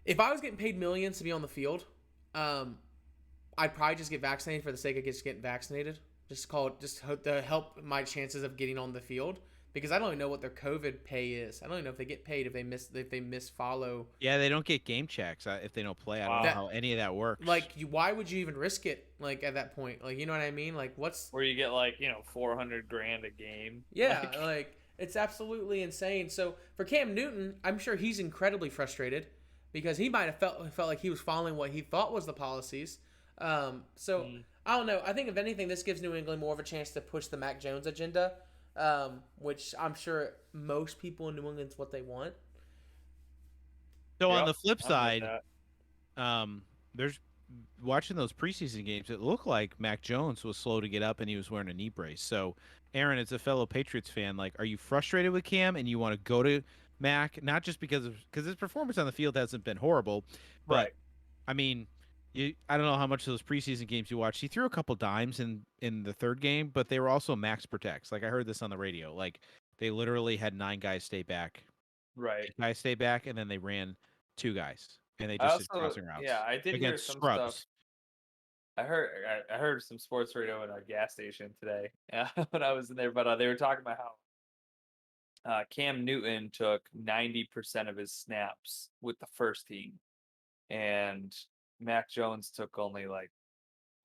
S2: if I was getting paid millions to be on the field, I'd probably just get vaccinated for the sake of just getting vaccinated. Just to help my chances of getting on the field. Because I don't even know what their COVID pay is. I don't even know if they get paid if they misfollow.
S1: Yeah, they don't get game checks if they don't play. I don't
S3: Wow.
S1: know how any of that works.
S2: Like, why would you even risk it? Like at that point, like you know what I mean? Like, what's
S3: Where you get like 400 grand a game.
S2: yeah, like it's absolutely insane. So for Cam Newton, I'm sure he's incredibly frustrated because he might have felt like he was following what he thought was the policies. So I don't know. I think if anything, this gives New England more of a chance to push the Mac Jones agenda, which I'm sure most people in New England's what they want.
S1: So on
S3: Yep,
S1: the flip
S3: I'm with
S1: side,
S3: that.
S1: there's watching those preseason games. It looked like Mac Jones was slow to get up and he was wearing a knee brace. So, Aaron, as a fellow Patriots fan, like, are you frustrated with Cam and you want to go to Mac, not just because his performance on the field hasn't been horrible, but
S3: Right.
S1: I mean, I don't know how much of those preseason games you watched. He threw a couple dimes in the third game, but they were also max protects. Like I heard this on the radio. Like they literally had 9 guys stay back,
S3: Right.
S1: 8 guys stay back, and then they ran 2 guys, and they
S3: I
S1: just did
S3: also,
S1: crossing routes
S3: yeah, I did hear
S1: against
S3: some
S1: scrubs.
S3: stuff. I heard some sports radio at a gas station today when I was in there, but they were talking about how Cam Newton took 90% of his snaps with the first team, and Mac Jones took only like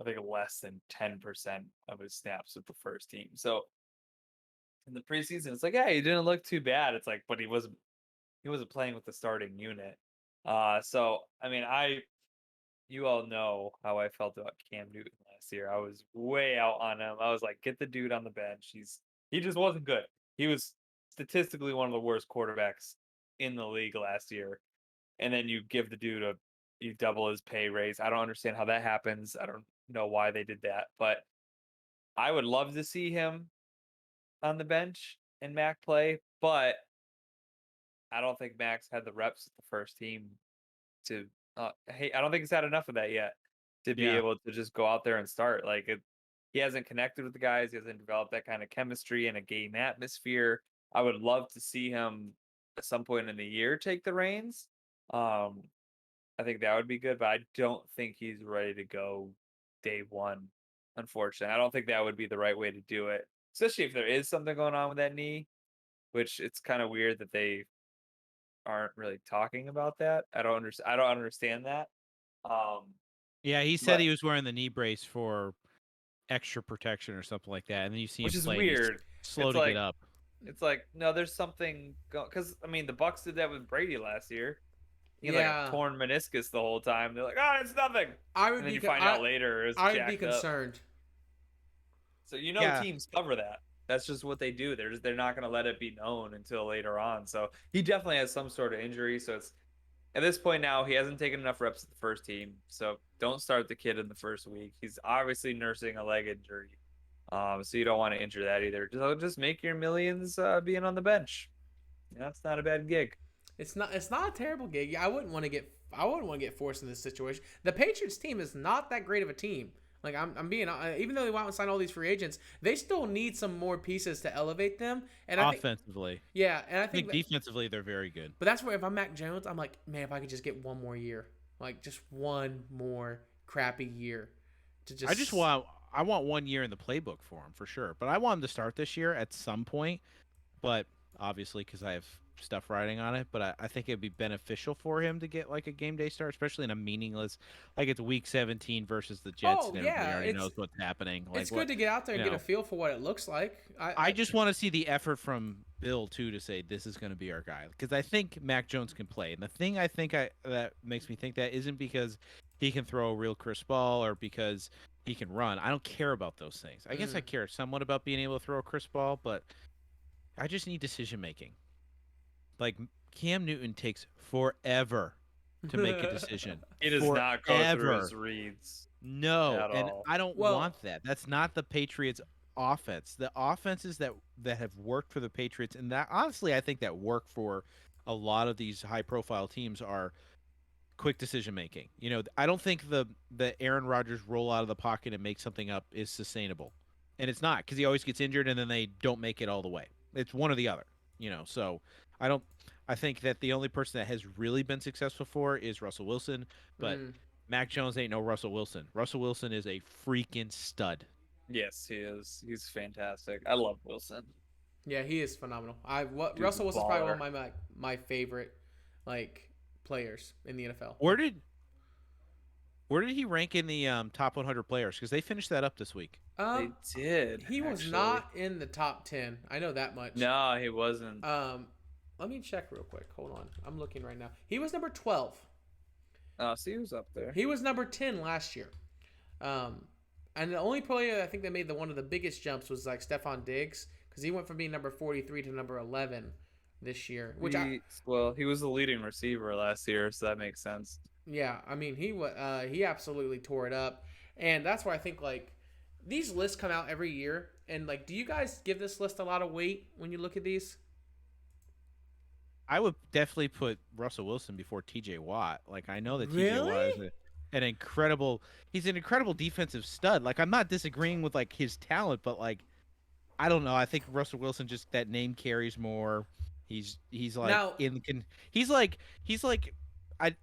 S3: I think less than 10% of his snaps with the first team. So in the preseason, it's like, yeah, he didn't look too bad. It's like, but he wasn't playing with the starting unit. So I mean, you all know how I felt about Cam Newton last year. I was way out on him. I was like, get the dude on the bench. He just wasn't good. He was statistically one of the worst quarterbacks in the league last year. And then you give the dude you double his pay raise. I don't understand how that happens. I don't know why they did that, but I would love to see him on the bench and Mac play, but I don't think Max had the reps with the first team to hey, I don't think he's had enough of that yet to be
S1: Yeah.
S3: able to just go out there and start. He hasn't connected with the guys. He hasn't developed that kind of chemistry and a game atmosphere. I would love to see him at some point in the year take the reins. I think that would be good, but I don't think he's ready to go day one. Unfortunately, I don't think that would be the right way to do it, especially if there is something going on with that knee, which it's kind of weird that they aren't really talking about that. I don't understand that.
S1: Yeah, he said
S3: But
S1: he was wearing the knee brace for extra protection or something like that, and then you see
S3: which
S1: him
S3: is
S1: play, and he's
S3: weird.
S1: slow
S3: It's
S1: to
S3: like
S1: get up.
S3: no, there's something going because I mean the Bucks did that with Brady last year. He had like
S2: Yeah.
S3: a torn meniscus the whole time. They're like, oh, it's nothing.
S2: I would
S3: And then
S2: be
S3: you find out later it was
S2: I would
S3: jacked
S2: be
S3: up.
S2: concerned.
S3: So
S1: Yeah.
S3: teams cover that. That's just what they do. They're not going to let it be known until later on. So he definitely has some sort of injury. So it's at this point now he hasn't taken enough reps at the first team. So don't start the kid in the first week. He's obviously nursing a leg injury. So you don't want to injure that either. Just make your millions being on the bench. That's not a bad gig.
S2: It's not a terrible gig. I wouldn't want to get forced in this situation. The Patriots team is not that great of a team. Like I'm being even though they went out and signed all these free agents, they still need some more pieces to elevate them. And
S1: Offensively,
S2: I think
S1: defensively they're very good.
S2: But that's where if I'm Mac Jones, I'm like, man, if I could just get one more year, like just one more crappy year, to just.
S1: I want 1 year in the playbook for him for sure. But I want him to start this year at some point. But obviously, because I have stuff riding on it, but I think it'd be beneficial for him to get like a game day start, especially in a meaningless, like it's week 17 versus the Jets, and everybody already knows what's happening. Like,
S2: it's good to get out there and get a feel for what it looks like.
S1: I just want to see the effort from Bill too to say this is going to be our guy, because I think Mac Jones can play, and the thing I think that makes me think that isn't because he can throw a real crisp ball or because he can run. I don't care about those things. I guess I care somewhat about being able to throw a crisp ball, but I just need decision making. Like Cam Newton takes forever to make a decision.
S3: He does not go through his reads.
S1: No, and I don't want that. That's not the Patriots' offense. The offenses that have worked for the Patriots, and that honestly I think that work for a lot of these high-profile teams, are quick decision making. You know, I don't think the Aaron Rodgers roll out of the pocket and make something up is sustainable, and it's not, because he always gets injured and then they don't make it all the way. It's one or the other. You know, so I think that the only person that has really been successful for is Russell Wilson, but Mac Jones ain't no Russell Wilson. Russell Wilson is a freaking stud.
S3: Yes, he is. He's fantastic. I love Wilson.
S2: Yeah, he is phenomenal. Russell Wilson's probably one of my favorite players in the NFL.
S1: Where did he rank in the top 100 players? Because they finished that up this week.
S3: They did.
S2: He was not in the top 10. I know that much.
S3: No, he wasn't.
S2: Let me check real quick. Hold on. I'm looking right now. He was number 12.
S3: Oh, so he was up there.
S2: He was number 10 last year. And the only player I think that made one of the biggest jumps was like Stephon Diggs, because he went from being number 43 to number 11 this year.
S3: He was the leading receiver last year, so that makes sense.
S2: Yeah, I mean he absolutely tore it up, and that's why I think like these lists come out every year, and like, do you guys give this list a lot of weight when you look at these?
S1: I would definitely put Russell Wilson before T.J. Watt. Like, I know that T.J. Watt is he's an incredible defensive stud. Like, I'm not disagreeing with like his talent, but like, I don't know. I think Russell Wilson, just that name carries more. He's like
S2: now,
S1: he's like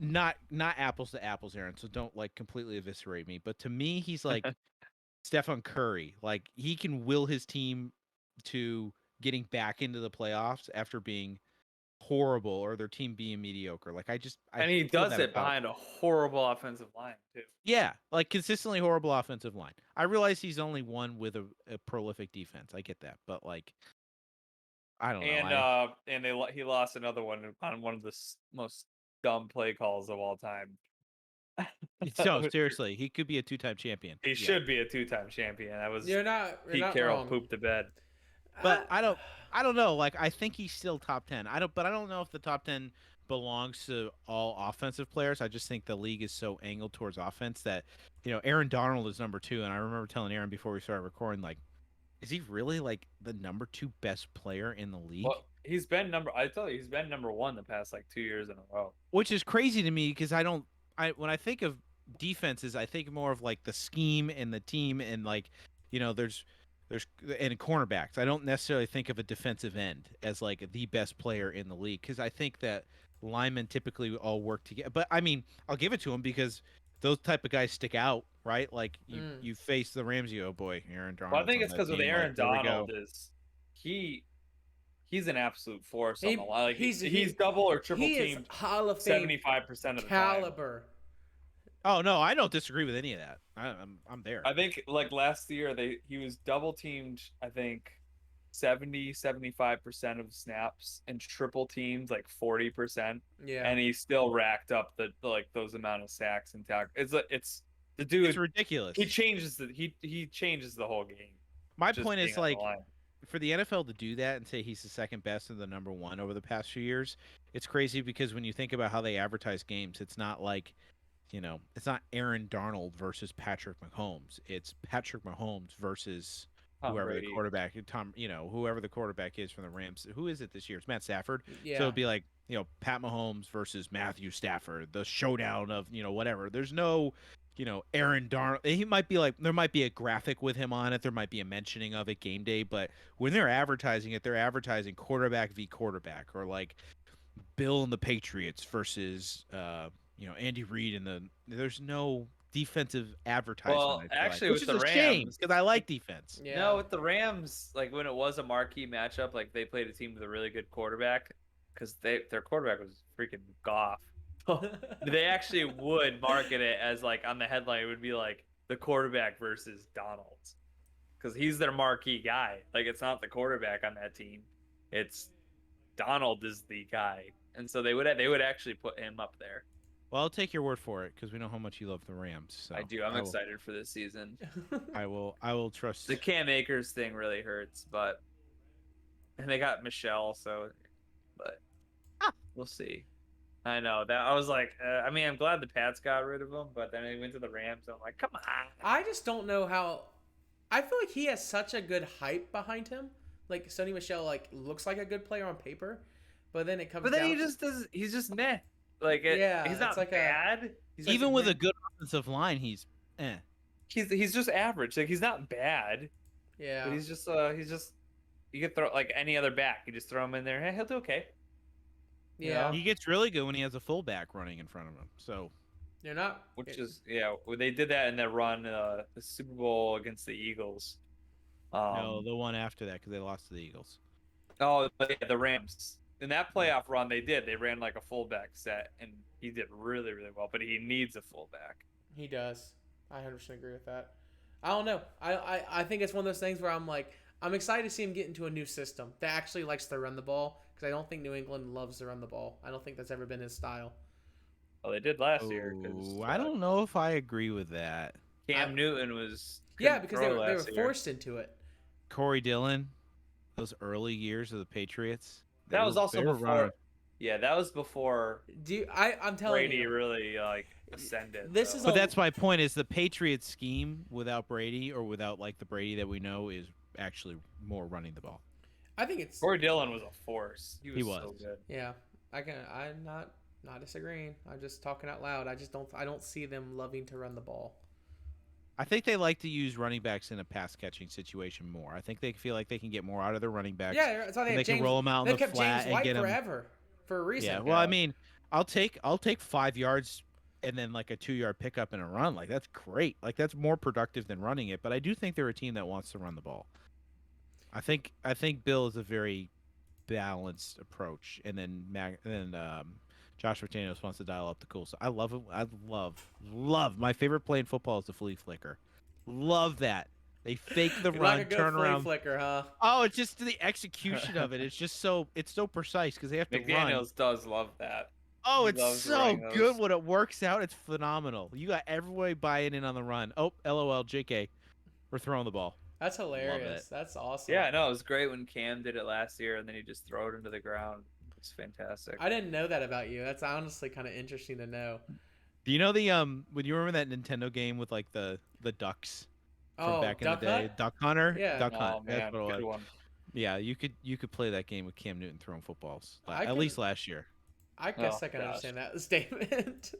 S1: not apples to apples, Aaron. So don't like completely eviscerate me. But to me, he's like Stephen Curry. Like, he can will his team to getting back into the playoffs after being horrible or their team being mediocre. Like,
S3: and he does it behind a horrible offensive line too.
S1: Yeah, like consistently horrible offensive line. I realize he's only one with a prolific defense. I get that, but like, I don't know.
S3: And he lost another one on one of the most dumb play calls of all time.
S1: So seriously, he could be a 2-time champion.
S3: He should be a 2-time champion. That was
S2: you're not
S3: Carroll
S2: wrong.
S3: pooped the bed.
S1: But I don't know. Like, I think he's still top 10. But I don't know if the top 10 belongs to all offensive players. I just think the league is so angled towards offense that, you know, Aaron Donald is number 2, and I remember telling Aaron before we started recording, like, is he really like the number 2 best player in the league?
S3: Well, he's been number 1 the past like 2 years in a row.
S1: Which is crazy to me, because when I think of defenses, I think more of like the scheme and the team, and like, you know, there's and cornerbacks. I don't necessarily think of a defensive end as like the best player in the league, because I think that linemen typically all work together. But I mean, I'll give it to him because those type of guys stick out, right? Like you face the Ramsey, oh boy, Aaron Donald.
S3: Well, I think it's because with Aaron Donald is he's an absolute force on the line. Like he's double or triple teamed
S2: Hall of Fame
S3: 75% of the
S2: caliber.
S3: time.
S1: Oh no, I don't disagree with any of that. I'm there.
S3: I think like last year he was double teamed, I think 75% of snaps, and triple teamed like 40%.
S2: Yeah.
S3: And he still racked up those amount of sacks and tackles. It's the dude.
S1: It's ridiculous.
S3: He changes the whole game.
S1: My point is like for the NFL to do that and say he's the second best and the number one over the past few years, it's crazy because when you think about how they advertise games, it's not like, it's not Aaron Darnold versus Patrick Mahomes. It's Patrick Mahomes versus
S3: Tom
S1: whoever the
S3: Brady.
S1: quarterback, whoever the quarterback is from the Rams. Who is it this year? It's Matt Stafford.
S2: Yeah.
S1: So it'd be like, Pat Mahomes versus Matthew Stafford, the showdown of, whatever. There's no, Aaron Darnold. He might be like, there might be a graphic with him on it. There might be a mentioning of it game day, but when they're advertising it, they're advertising quarterback v quarterback, or like Bill and the Patriots versus Andy Reid and there's no defensive advertisement.
S3: Well,
S1: I feel
S3: actually,
S1: like, which
S3: with
S1: is
S3: the
S1: a shame
S3: Rams,
S1: because I like defense.
S2: Yeah.
S3: no, with the Rams, like when it was a marquee matchup, like they played a team with a really good quarterback because their quarterback was freaking Goff. They actually would market it as like on the headline, it would be like the quarterback versus Donald because he's their marquee guy. Like it's not the quarterback on that team, it's Donald is the guy, and so they would actually put him up there.
S1: Well, I'll take your word for it because we know how much you love the Rams. So
S3: I do. I'm
S1: will-
S3: excited for this season.
S1: I will trust.
S3: The Cam Akers thing really hurts, and they got Michelle, but we'll see. I know that I was like, I mean, I'm glad the Pats got rid of him, but then they went to the Rams. So I'm like, come on.
S2: I just don't know how. I feel like he has such a good hype behind him. Like Sony Michel, like looks like a good player on paper, but then it comes.
S3: But then
S2: down
S3: he just does. He's just meh. Like
S2: Yeah,
S3: he's not
S2: it's like
S3: bad. He's
S1: Even
S3: like,
S1: with a good offensive line, he's
S3: he's just average. Like he's not bad.
S2: Yeah.
S3: But he's just you could throw like any other back. You just throw him in there. Hey, he'll do okay.
S2: Yeah.
S1: He gets really good when he has a fullback running in front of him. So
S2: You're not.
S3: Which is they did that in their run the Super Bowl against the Eagles.
S1: no, the one after that because they lost to the Eagles.
S3: Oh, but yeah, the Rams. In that playoff run, they ran like a fullback set, and he did really, really well. But he needs a fullback.
S2: He does. I 100% agree with that. I don't know. I think it's one of those things where I'm like, I'm excited to see him get into a new system that actually likes to run the ball because I don't think New England loves to run the ball. I don't think that's ever been his style.
S3: Well, they did last year. 'Cause,
S1: I don't know if I agree with that.
S3: Cam Newton was
S2: Yeah, because they
S3: throw
S2: were
S3: last year.
S2: forced into it.
S1: Corey Dillon, those early years of the Patriots.
S3: That was also
S1: they were
S3: before.
S1: running.
S3: Yeah, that was before
S2: I'm telling
S3: Brady
S2: you,
S3: really like ascended.
S2: This
S3: so.
S2: is
S1: But that's my point: is the Patriots scheme without Brady or without like the Brady that we know is actually more running the ball.
S2: I think it's
S3: Corey Dillon was a force. He was so good.
S2: yeah. I'm not disagreeing. I'm just talking out loud. I don't see them loving to run the ball.
S1: I think they like to use running backs in a pass catching situation more. I think they feel like they can get more out of their running backs.
S2: Yeah, that's why they
S1: and
S2: have
S1: they
S2: James.
S1: can roll them out
S2: They
S1: in the
S2: kept
S1: flat
S2: James
S1: and
S2: White
S1: get them.
S2: forever for a reason.
S1: Yeah, well, I mean, I'll take 5 yards and then like a 2 yard pickup and a run. Like that's great. Like that's more productive than running it. But I do think they're a team that wants to run the ball. I think Bill is a very balanced approach, and then Josh McDaniels wants to dial up the cool. So I love it. I love my favorite play in football is the flea flicker. Love that. They fake the
S2: You
S1: run,
S2: like a good
S1: turn
S2: flea
S1: around.
S2: flicker, huh?
S1: Oh, it's just the execution of it. It's just so precise because they have to run.
S3: McDaniels does love that.
S1: Oh,
S3: He
S1: it's
S3: loves
S1: so
S3: running
S1: good
S3: those.
S1: when it works out. It's phenomenal. You got everybody buying in on the run. Oh, LOL, JK. We're throwing the ball.
S2: That's hilarious. That's awesome.
S3: Yeah, no, it was great when Cam did it last year, and then he just throw it into the ground. It's fantastic.
S2: I didn't know that about you. That's honestly kind of interesting to know.
S1: Do you know the when you remember that Nintendo game with like the ducks from back in
S2: Duck
S1: the day?
S2: Hunt?
S1: Duck Hunter?
S2: Yeah.
S1: Duck
S3: Oh
S1: Hunt.
S3: man,
S1: That's what it
S3: good
S1: was.
S3: one.
S1: Yeah, you could play that game with Cam Newton throwing footballs.
S2: I
S1: At
S2: could-
S1: least last year.
S2: I guess
S3: Oh,
S2: I can
S3: gosh.
S2: understand that statement.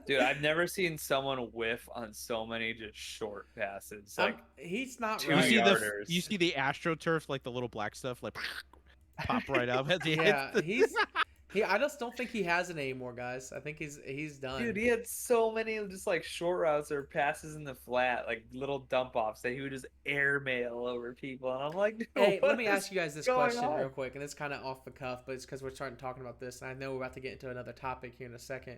S3: Dude, I've never seen someone whiff on so many just short passes. Like
S2: He's not
S3: Two
S1: You
S2: right.
S1: see
S3: yarders.
S1: you see the AstroTurf, like the little black stuff, like pop right up as he
S2: Yeah,
S1: hits the-
S2: I just don't think he has it anymore, guys. I think he's done.
S3: dude, he had so many just like short routes or passes in the flat, like little dump offs that he would just airmail over people, and I'm like, dude,
S2: Hey,
S3: what
S2: let me
S3: is
S2: ask you guys this
S3: going
S2: question
S3: on?
S2: real quick, and it's kind of off the cuff, but it's because we're starting talking about this, and I know we're about to get into another topic here in a second.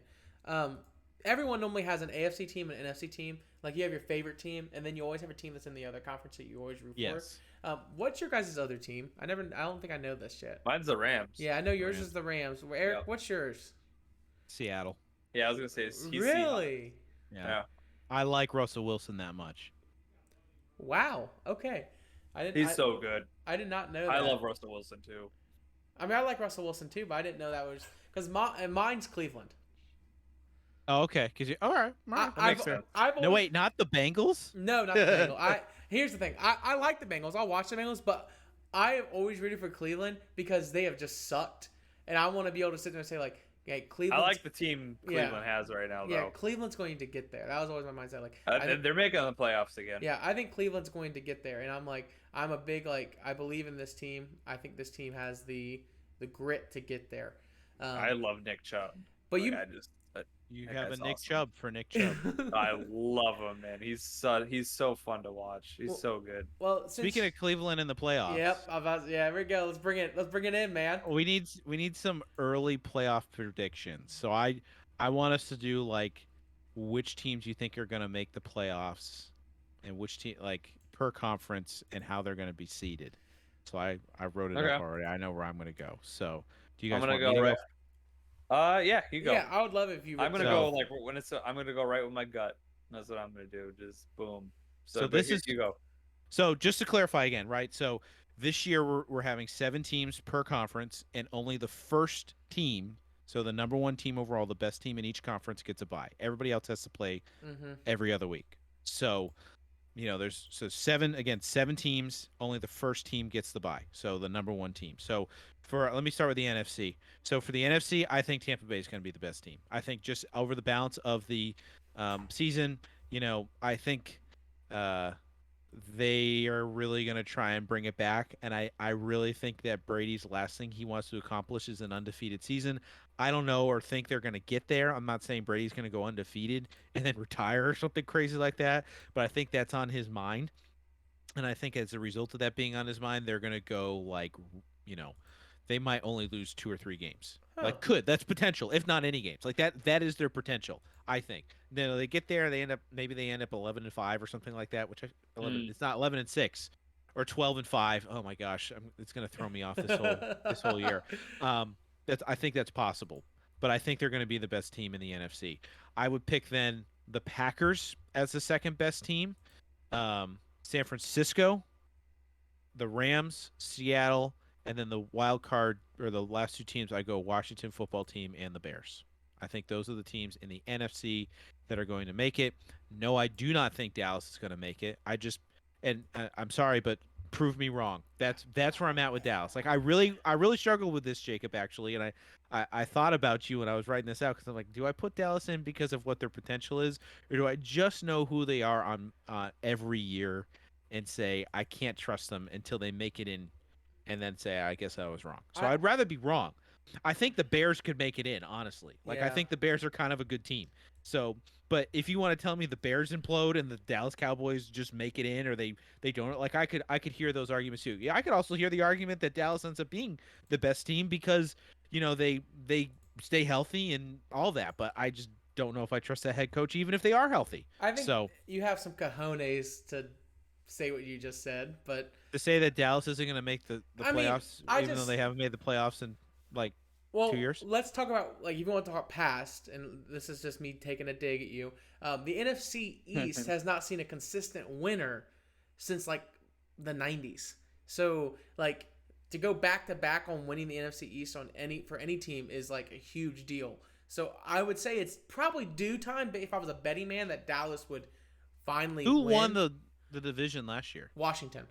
S2: Everyone normally has an AFC team and an NFC team. Like you have your favorite team, and then you always have a team that's in the other conference that you always root
S1: Yes.
S2: for. What's your guys' other team? I don't think I know this yet.
S3: Mine's the Rams.
S2: Yeah, I know yours
S1: Rams.
S2: is the Rams. Eric,
S3: Yep.
S2: what's yours?
S1: Seattle.
S3: Yeah, I was gonna say he's
S2: Really?
S1: Yeah.
S3: Yeah.
S1: I like Russell Wilson that much.
S2: Wow. Okay. I didn't.
S3: He's so good.
S2: I did not know
S3: I
S2: that.
S3: love Russell Wilson too.
S2: I mean, I like Russell Wilson too, but I didn't know that was because mine's Cleveland.
S1: Oh, okay. Cause you all right, that makes sense.
S2: I've
S1: No,
S2: always
S1: wait, not the Bengals.
S2: no, not the Bengals. Here's the thing. I like the Bengals. I'll watch the Bengals, but I have always rooted for Cleveland because they have just sucked, and I want to be able to sit there and say like, "Hey,
S3: I
S2: Cleveland."
S3: like the team Cleveland has right now,
S2: Yeah,
S3: though.
S2: Cleveland's going to get there. That was always my mindset. Like, I think,
S3: They're making the playoffs again.
S2: yeah, I think Cleveland's going to get there, and I'm a big like, I believe in this team. I think this team has the grit to get there.
S3: I love Nick Chubb.
S2: But
S3: Like,
S2: you,
S1: You
S3: that
S1: have a
S3: guy's
S1: Nick
S3: awesome.
S1: Chubb for Nick Chubb.
S3: I love him, man. He's so fun to watch. He's so good.
S2: well,
S1: Speaking of Cleveland in the playoffs.
S2: yep, yeah, here we go. Let's bring it in, man.
S1: We need some early playoff predictions. So I want us to do like which teams you think are going to make the playoffs and which team like per conference and how they're going to be seeded. So I wrote it
S3: Okay.
S1: up already. I know where I'm going to go. So do you
S3: I'm
S1: guys
S3: gonna
S1: want me
S3: go
S1: to
S3: right. Yeah, you go.
S2: Yeah, I would love it if you.
S3: I'm gonna
S1: So-
S3: go like when it's. I'm gonna go right with my gut. That's what I'm gonna do. Just boom.
S1: So
S3: but
S1: this
S3: here
S1: is-
S3: you go.
S1: So just to clarify again, right? So this year we're having 7 teams per conference, and only the first team, so the number 1 team overall, the best team in each conference gets a bye. Everybody else has to play
S2: Mm-hmm.
S1: every other week. So, there's 7 teams, only the first team gets the bye. So the number 1 team. So let me start with the NFC. So for the NFC, I think Tampa Bay is going to be the best team. I think just over the balance of the season, I think they are really going to try and bring it back. And I really think that Brady's last thing he wants to accomplish is an undefeated season. I don't know or think they're going to get there. I'm not saying Brady's going to go undefeated and then retire or something crazy like that, but I think that's on his mind. And I think as a result of that being on his mind, they're going to go like, they might only lose 2 or 3 games.
S2: Huh.
S1: That's potential, if not any games. Like that is their potential, I think. Then they get there, they end up 11-5 or something like that, which 11 it's not 11-6 or 12-5. Oh my gosh, it's going to throw me off this whole year. I think that's possible, but I think they're going to be the best team in the NFC. I would pick then the Packers as the second best team. San Francisco, the Rams, Seattle, and then the wild card or the last 2 teams I go Washington football team and the Bears. I think those are the teams in the NFC that are going to make it. No, I do not think Dallas is going to make it. I'm sorry, but prove me wrong. That's where I'm at with Dallas. Like I really struggled with this, Jacob, actually, and I thought about you when I was writing this out because I'm like, do I put Dallas in because of what their potential is, or do I just know who they are on every year and say I can't trust them until they make it in, and then say I guess I was wrong. So I'd rather be wrong. I think the Bears could make it in, honestly. Like I think the Bears are kind of a good team. So, but if you want to tell me the Bears implode and the Dallas Cowboys just make it in, or they don't, like I could hear those arguments too. Yeah, I could also hear the argument that Dallas ends up being the best team because they stay healthy and all that. But I just don't know if I trust that head coach, even if they are healthy.
S2: I think
S1: so.
S2: You have some cojones to say what you just said, but
S1: To say that Dallas isn't going to make the playoffs, though they haven't made the playoffs in like 2 years.
S2: Let's talk about like if you want to talk past, and this is just me taking a dig at you. The NFC East has not seen a consistent winner since like the '90s. So like to go back to back on winning the NFC East for any team is like a huge deal. So I would say it's probably due time. But if I was a betting man, that Dallas would finally.
S1: Who
S2: win.
S1: won the division last year?
S2: Washington.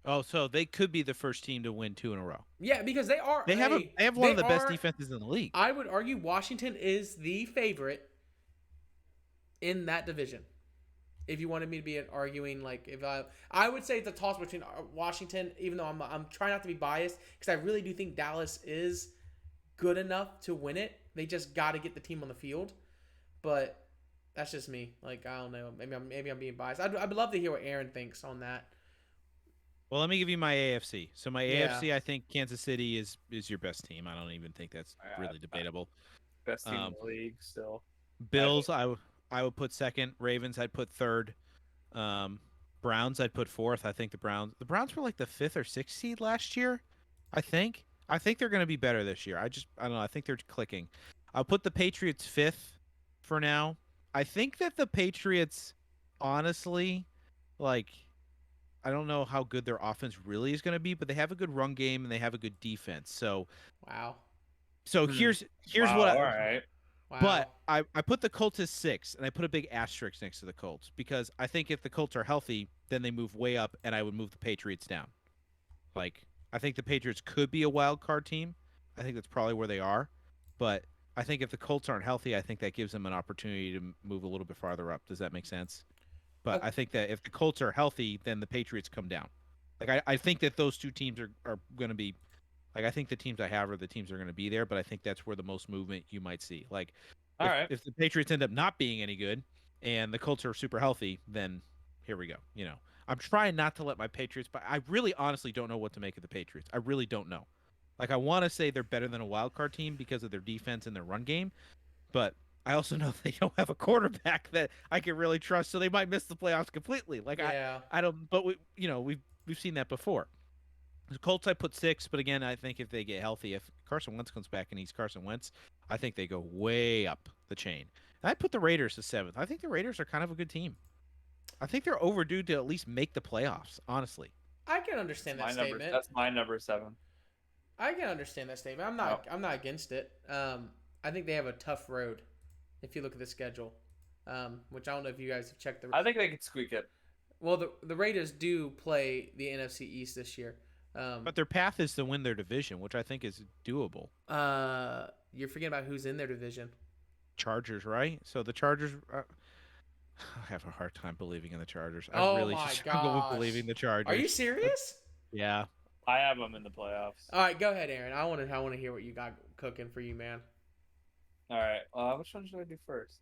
S1: Oh, so they could be the first team to win 2 in a row.
S2: Yeah, because they are.
S1: They have one of the best defenses in the league.
S2: I would argue Washington is the favorite in that division. If you wanted me to be arguing, like if I would say it's a toss between Washington, even though I'm trying not to be biased because I really do think Dallas is good enough to win it. They just got to get the team on the field, but that's just me. Like I don't know, maybe I'm being biased. I'd love to hear what Aaron thinks on that.
S1: Well, let me give you my AFC. So my AFC, I think Kansas City is your best team. I don't even think that's really debatable.
S3: Best team in the league still.
S1: Bills, I would put second. Ravens, I'd put third. Browns, I'd put fourth. I think the Browns were like the 5th or 6th seed last year. I think they're going to be better this year. I don't know. I think they're clicking. I'll put the Patriots 5th for now. I think that the Patriots, honestly, like. I don't know how good their offense really is going to be, but they have a good run game and they have a good defense. So
S2: Wow.
S1: so
S3: Hmm.
S1: here's
S3: Wow.
S1: what
S3: All right.
S1: but
S2: Wow.
S1: I put the Colts as 6, and I put a big asterisk next to the Colts because I think if the Colts are healthy, then they move way up, and I would move the Patriots down. Like, I think the Patriots could be a wild card team. I think that's probably where they are. But I think if the Colts aren't healthy, I think that gives them an opportunity to move a little bit farther up. Does that make sense? But
S2: Okay.
S1: I think that if the Colts are healthy, then the Patriots come down. Like, I think that those two teams are going to be like I think the teams I have are the teams that are going to be there, but I think that's where the most movement you might see. Like
S3: All right.
S1: if the Patriots end up not being any good and the Colts are super healthy, then here we go. I'm trying not to let my Patriots, but I really honestly don't know what to make of the Patriots. I really don't know. Like I want to say they're better than a wild card team because of their defense and their run game, but I also know they don't have a quarterback that I can really trust, so they might miss the playoffs completely. Like
S2: Yeah.
S1: I don't, but we've seen that before. The Colts I put 6, but again, I think if they get healthy, if Carson Wentz comes back and he's Carson Wentz, I think they go way up the chain. And I put the Raiders as 7th. I think the Raiders are kind of a good team. I think they're overdue to at least make the playoffs, honestly.
S2: I can
S3: That's
S2: understand that
S3: my number.
S2: statement.
S3: That's my number 7.
S2: I can understand that statement. I'm
S3: Yep.
S2: not. I'm not against it. I think they have a tough road, if you look at the schedule. Which I don't know if you guys have checked the.
S3: I think they could squeak it.
S2: Well, the Raiders do play the NFC East this year.
S1: But their path is to win their division, which I think is doable.
S2: You're forgetting about who's in their division.
S1: Chargers, right? So the Chargers. I have a hard time believing in the Chargers. I
S2: Oh
S1: really
S2: my
S1: struggle with
S2: gosh.
S1: believing the
S2: Are you
S1: Chargers.
S2: serious?
S1: Yeah.
S3: I have them in the playoffs.
S2: All right, go ahead, Aaron. I want to hear what you got cooking for you, man.
S3: All right. Which one should I do first?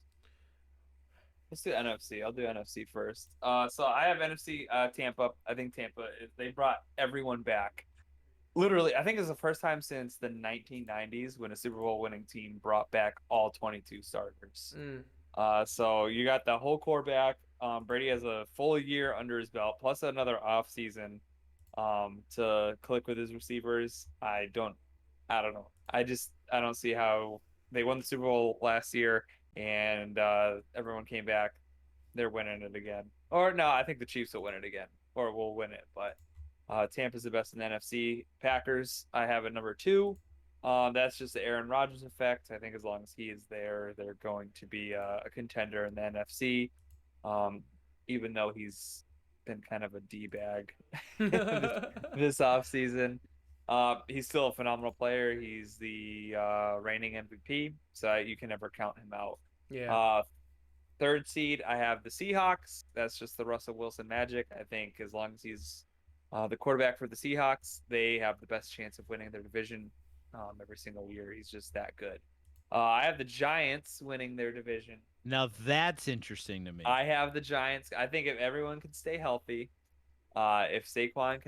S3: Let's do NFC. I'll do NFC first. So I have NFC Tampa. I think Tampa they brought everyone back. Literally, I think it's the first time since the 1990s when a Super Bowl winning team brought back all 22 starters.
S2: Mm.
S3: So you got the whole core back. Brady has a full year under his belt, plus another off season to click with his receivers. I don't know. I don't see how they won the Super Bowl last year and everyone came back. They're winning it again. Or no, I think the Chiefs will win it again, or will win it. But Tampa's the best in the NFC. Packers, I have at number 2. That's just the Aaron Rodgers effect. I think as long as he is there, they're going to be a contender in the NFC. Even though he's been kind of a d bag this offseason. He's still a phenomenal player. He's the reigning MVP, so you can never count him out.
S2: Yeah.
S3: 3rd seed, I have the Seahawks. That's just the Russell Wilson magic. I think as long as he's the quarterback for the Seahawks, they have the best chance of winning their division every single year. He's just that good. I have the Giants winning their division.
S1: Now that's interesting to me.
S3: I have the Giants. I think if everyone can stay healthy, if Saquon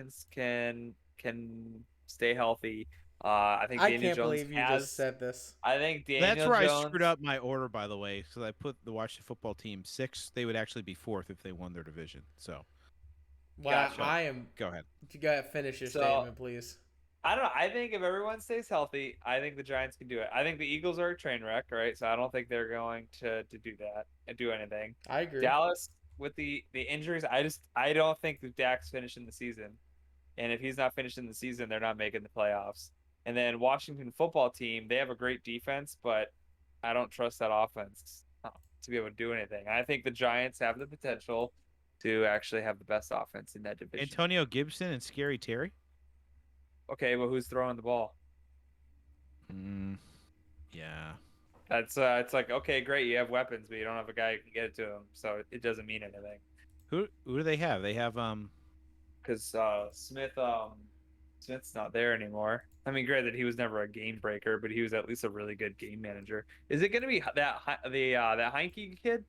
S3: can stay healthy, I think
S2: I
S3: Daniel
S2: can't
S3: Jones
S2: believe you
S3: has.
S2: just said this.
S3: I think Daniel
S1: That's where
S3: Jones.
S1: I screwed up my order, by the way, because I put the Washington football team 6. They would actually be 4th if they won their division. So
S2: Wow,
S3: Gotcha.
S2: I am.
S1: go ahead.
S2: You gotta finish your
S3: So-
S2: statement, please.
S3: I don't know. I think if everyone stays healthy, I think the Giants can do it. I think the Eagles are a train wreck, right? So I don't think they're going to do that and do anything.
S2: I agree.
S3: Dallas with the injuries, I don't think that Dak's finishing the season. And if he's not finishing the season, they're not making the playoffs. And then Washington football team, they have a great defense, but I don't trust that offense to be able to do anything. I think the Giants have the potential to actually have the best offense in that division.
S1: Antonio Gibson and Scary Terry.
S3: Okay, well, who's throwing the ball?
S1: Yeah.
S3: That's it's like, okay, great, you have weapons, but you don't have a guy who can get it to him, so it doesn't mean anything.
S1: Who do they have? They have
S3: Because Smith's not there anymore. I mean, granted, he was never a game breaker, but he was at least a really good game manager. Is it going to be that Heineke kid?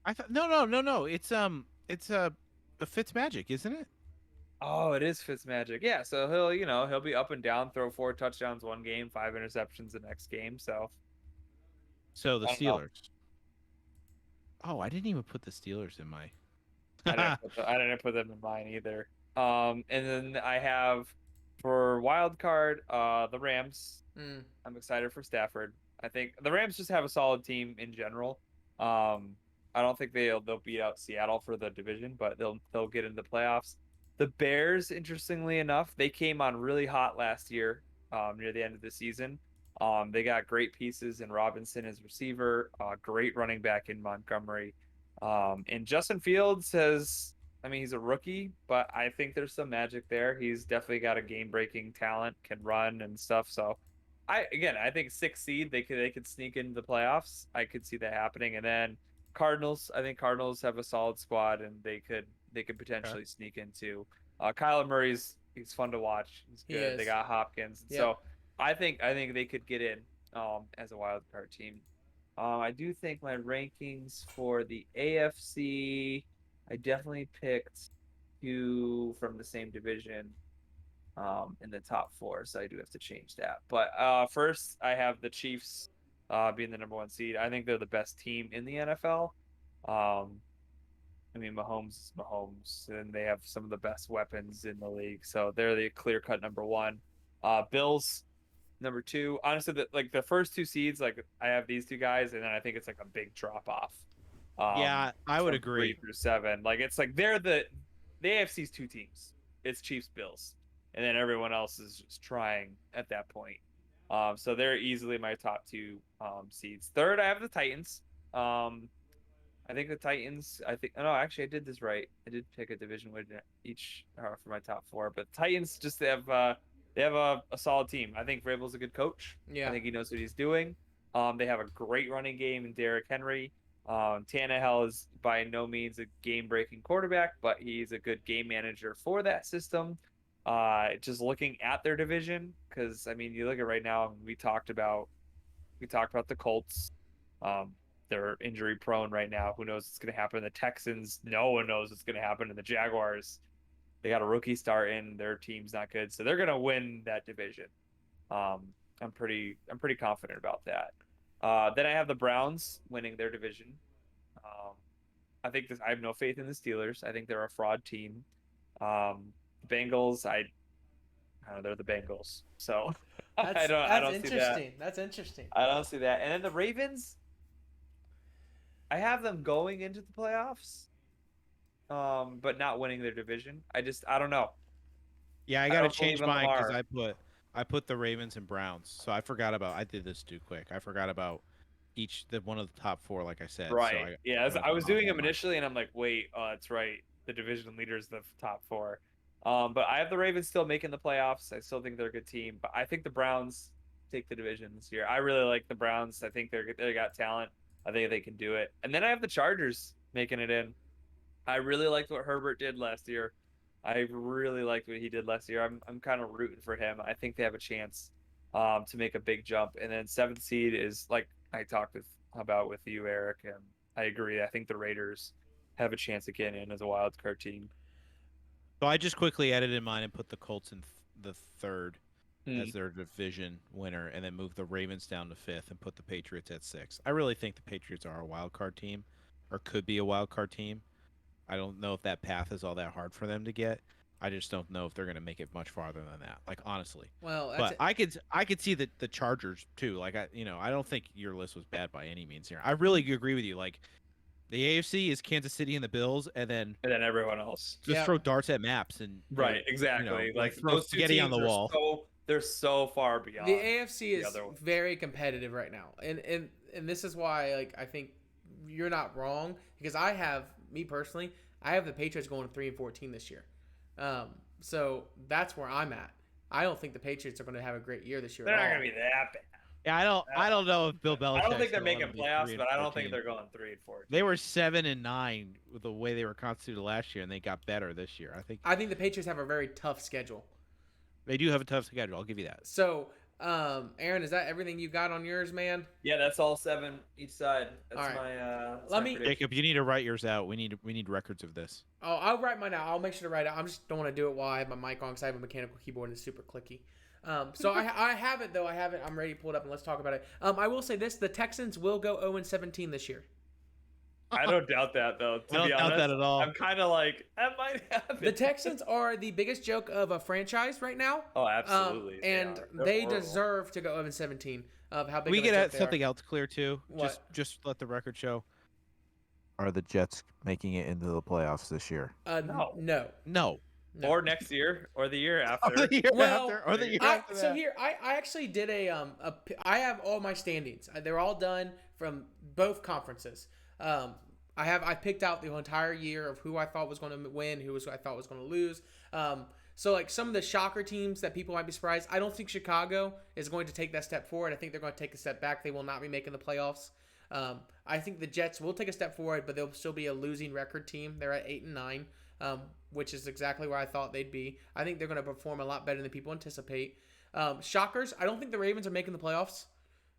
S1: I thought no. It's the Fitzmagic, isn't it?
S3: Oh, it is Fitzmagic. Yeah, so he'll be up and down, throw 4 touchdowns one game, 5 interceptions the next game. So
S1: So the
S3: I don't know.
S1: Steelers. Oh, I didn't even put the Steelers in my.
S3: I didn't put them in mine either. And then I have for wild card the Rams.
S2: Mm.
S3: I'm excited for Stafford. I think the Rams just have a solid team in general. I don't think they'll beat out Seattle for the division, but they'll get into the playoffs. The Bears, interestingly enough, they came on really hot last year, near the end of the season. They got great pieces in Robinson as receiver, great running back in Montgomery. And Justin Fields has, I mean, he's a rookie, but I think there's some magic there. He's definitely got a game-breaking talent, can run and stuff. So, I think 6th seed they could sneak into the playoffs. I could see that happening. And then Cardinals, I think Cardinals have a solid squad, and they could
S1: Okay.
S3: potentially sneak into. Kyler Murray's he's fun to watch. He's
S2: He
S3: good. They
S2: is.
S3: got Hopkins, and
S2: Yep.
S3: so I think they could get in as a wild card team. I do think my rankings for the AFC, I definitely picked two from the same division in the top four, so I do have to change that. But first, I have the Chiefs being the number 1 seed. I think they're the best team in the NFL. Um, I mean, Mahomes is Mahomes, and they have some of the best weapons in the league, so they're the clear-cut number one. Bills number two. Honestly, the first 2 seeds, like I have these two guys, and then I think it's like a big drop off.
S1: Yeah, I would
S3: From three
S1: agree.
S3: through seven. Like it's like they're the AFC's 2 teams. It's Chiefs, Bills, and then everyone else is just trying at that point. So they're easily my top two seeds. Third, I have the Titans. I think the Titans. I think no, actually, I did this right. I did pick a division win each for my top four, but Titans just they have a solid team. I think Vrabel's a good coach. I
S2: Yeah.
S3: think he knows what he's doing. They have a great running game in Derrick Henry. Tannehill is by no means a game-breaking quarterback, but he's a good game manager for that system. Just looking at their division, because I mean, you look at right now. We talked about the Colts. Um, they're injury prone right now. Who knows what's going to happen? The Texans, no one knows what's going to happen. And the Jaguars, they got a rookie start in. Their team's not good, so they're going to win that division. Um, I'm pretty confident about that. Then I have the Browns winning their division. Um, I have no faith in the Steelers. I think they're a fraud team. Bengals, I don't know, they're the Bengals, so I
S2: That's
S3: don't see that.
S2: interesting. That's interesting.
S3: I don't see that. And then the Ravens, I have them going into the playoffs, but not winning their division. I don't know.
S1: Yeah, I
S3: I
S1: got to
S3: don't believe
S1: change
S3: in
S1: mine because
S3: Lamar.
S1: I put the Ravens and Browns. So I did this too quick. I forgot about one of the top four, like I said. So
S3: Right. Yeah,
S1: I went
S3: I
S1: the
S3: was
S1: top
S3: doing
S1: one
S3: them
S1: mine.
S3: initially, and I'm like, wait, that's right. The division leaders, the top four. But I have the Ravens still making the playoffs. I still think they're a good team, but I think the Browns take the division this year. I really like the Browns. I think they got talent. I think they can do it. And then I have the Chargers making it in. I really liked what Herbert did last year. I really liked what he did last year. I'm kind of rooting for him. I think they have a chance to make a big jump. And then 7th seed is like I talked with you, Eric, and I agree. I think the Raiders have a chance of getting in as a wild card team.
S1: So I just quickly edited mine and put the Colts in the third
S3: Hmm.
S1: as their division winner, and then moved the Ravens down to fifth and put the Patriots at six. I really think the Patriots are a wild card team, or could be a wild card team. I don't know if that path is all that hard for them to get. I just don't know if they're going to make it much farther than that. Like honestly,
S2: Well, that's
S1: but I could see the Chargers too. Like I don't think your list was bad by any means here. I really agree with you. Like the AFC is Kansas City and the Bills, and then
S3: And then everyone else.
S1: just
S2: yeah.
S1: throw darts at maps and
S3: Right, exactly.
S1: like
S3: Like
S1: throw
S3: those two
S1: spaghetti on
S3: teams
S1: the
S3: are
S1: wall.
S3: they're so far
S2: The
S3: beyond
S2: AFC
S3: the
S2: is
S3: other ones.
S2: very competitive right now, and this is why like I think you're not wrong because I have me personally, I have the Patriots going 3-14 this year, so that's where I'm at. I don't think the Patriots are going to have a great year this year
S3: They're
S2: at
S3: not
S2: all.
S3: gonna be that bad.
S1: Yeah, I don't know if Bill
S3: I don't
S1: Belichick's
S3: think they're
S1: going to let
S3: making
S1: them be
S3: playoffs,
S1: 3 and
S3: but I don't think
S1: 14.
S3: they're going 3-14.
S1: They were 7-9 with the way they were constituted last year, and they got better this year.
S2: I think the Patriots have a very tough schedule.
S1: they do have a tough schedule. I'll give you that.
S2: So, Aaron, is that everything you got on yours, man?
S3: Yeah, that's all 7 each side. That's
S2: All right.
S3: that's
S2: Let
S3: my
S2: me-
S3: prediction.
S1: Jacob, you need to write yours out. We need records of this.
S2: Oh, I'll write mine out. I'll make sure to write it. I just don't want to do it while I have my mic on because I have a mechanical keyboard and it's super clicky. So I have it though. I have it. I'm ready to pull it up and let's talk about it. I will say this: the Texans will go 0-17 this year.
S3: I don't doubt that though. To
S1: I don't
S3: be
S1: doubt
S3: honest,
S1: that at all.
S3: I'm kind of like that might happen.
S2: The Texans are the biggest joke of a franchise right now.
S3: Oh, absolutely.
S2: And
S3: They're
S2: they
S3: horrible.
S2: deserve to go 0-17 of how big
S1: We
S2: of a
S1: get
S2: joke
S1: at
S2: they
S1: something
S2: are.
S1: else clear too.
S2: What?
S1: Just let the record show. Are the Jets making it into the playoffs this year?
S3: No.
S2: No.
S1: No.
S2: No.
S3: or next year, or the year
S1: Or
S3: after.
S1: the year
S2: Well,
S1: after, or the year
S2: I
S1: after
S2: so
S1: that.
S2: here I actually did I have all my standings. They're all done from both conferences. I picked out the entire year of who I thought was going to win, I thought was going to lose. So like some of the shocker teams that people might be surprised. I don't think Chicago is going to take that step forward. I think they're going to take a step back. They will not be making the playoffs. I think the Jets will take a step forward, but they'll still be a losing record team. They're at 8-9. Which is exactly where I thought they'd be. I think they're going to perform a lot better than people anticipate. Shockers, I don't think the Ravens are making the playoffs.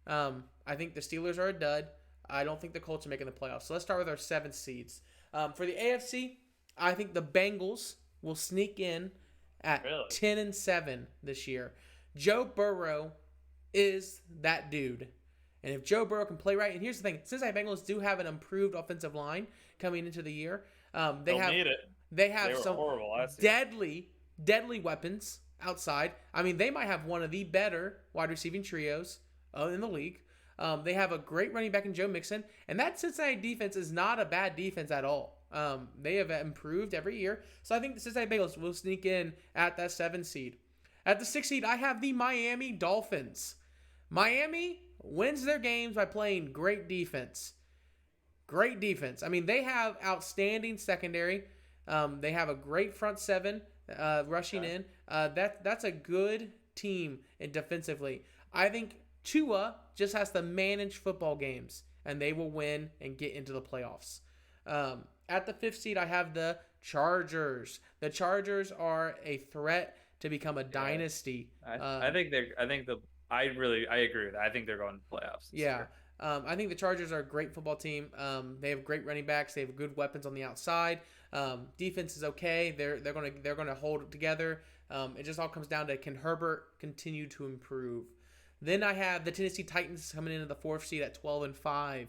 S2: I think the Steelers are a dud. I don't think the Colts are making the playoffs. So let's start with our 7th seeds. For the AFC, I think the Bengals will sneak in at
S3: Really?
S2: 10-7 this year. Joe Burrow is that dude. And if Joe Burrow can play right, and here's the thing, Cincinnati Bengals do have an improved offensive line coming into the year. They
S3: Need it.
S2: They have
S3: They were
S2: some
S3: horrible last year.
S2: deadly weapons outside. I mean, they might have one of the better wide receiving trios in the league. They have a great running back in Joe Mixon, and that Cincinnati defense is not a bad defense at all. They have improved every year, so I think the Cincinnati Bengals will sneak in at that 7 seed. At the 6 seed, I have the Miami Dolphins. Miami wins their games by playing great defense. Great defense. I mean, they have outstanding secondary. They have a great front 7 rushing in. That's a good team defensively. I think Tua just has to manage football games, and they will win and get into the playoffs. At the 5th seed, I have the Chargers. The Chargers are a threat to become a dynasty.
S3: I agree with that. I think they're going to playoffs.
S2: Yeah. I think the Chargers are a great football team. They have great running backs. They have good weapons on the outside. Defense is okay. They're gonna hold it together. It just all comes down to, can Herbert continue to improve? Then I have the Tennessee Titans coming into the 4th seed at 12-5.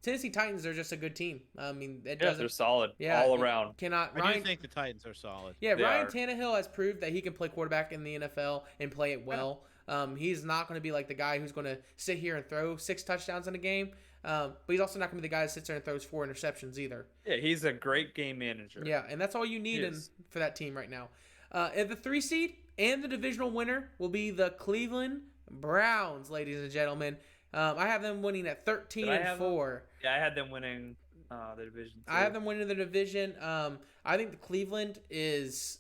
S2: Tennessee Titans are just a good team. I mean,
S3: they're solid all around.
S1: I do think the Titans are solid.
S2: Yeah,
S3: They
S2: Ryan
S3: are.
S2: Tannehill has proved that he can play quarterback in the NFL and play it well. He's not going to be like the guy who's going to sit here and throw 6 touchdowns in a game. But he's also not going to be the guy that sits there and throws 4 interceptions either.
S3: Yeah, he's a great game manager.
S2: Yeah, and that's all you need for that team right now. At the 3 seed and the divisional winner will be the Cleveland Browns, ladies and gentlemen. I have them winning at 13-4.
S3: Yeah, I had them winning the division.
S2: I have them winning the division. I think the Cleveland is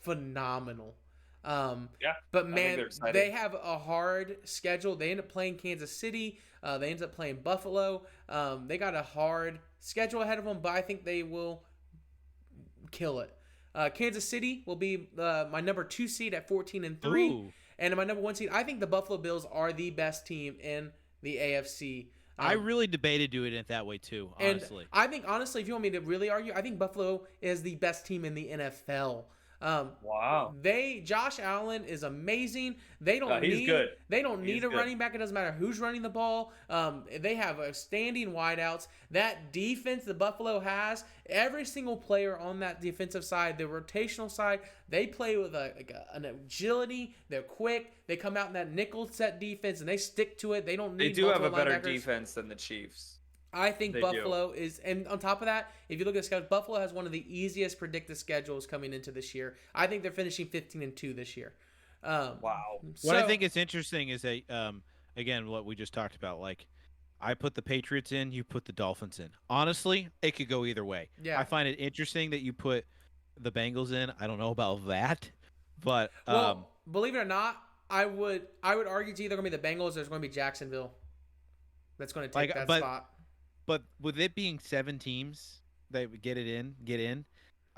S2: phenomenal. But man, they have a hard schedule. They end up playing Kansas City. They end up playing Buffalo. They got a hard schedule ahead of them, but I think they will kill it. Kansas City will be my number 2 seed at 14-3.
S1: Ooh.
S2: And my number 1 seed, I think the Buffalo Bills are the best team in the AFC.
S1: I really debated doing it that way too, honestly.
S2: And I think, honestly, if you want me to really argue, I think Buffalo is the best team in the NFL.
S3: Wow.
S2: Josh Allen is amazing. They don't
S3: he's
S2: need
S3: good.
S2: They don't
S3: He's
S2: need a
S3: good.
S2: running back. It doesn't matter who's running the ball. They have a standing wideouts. That defense the Buffalo has, every single player on that defensive side, the rotational side, they play with an agility. They're quick. They come out in that nickel set defense and they stick to it. They don't need.
S3: They do have
S2: multiple
S3: a better
S2: linebackers.
S3: defense than the Chiefs.
S2: I think
S3: They
S2: Buffalo is, and on top of that, if you look at the schedule, Buffalo has one of the easiest predicted schedules coming into this year. I think they're finishing 15-2 this year.
S3: Wow.
S1: What I think is interesting is that, again, what we just talked about, like, I put the Patriots in, you put the Dolphins in. Honestly, it could go either way.
S2: Yeah.
S1: I find it interesting that you put the Bengals in. I don't know about that, but
S2: well, believe it or not, I would argue it's either going to be the Bengals or it's going to be Jacksonville. That's going to take that spot.
S1: But with it being 7 teams that would get in,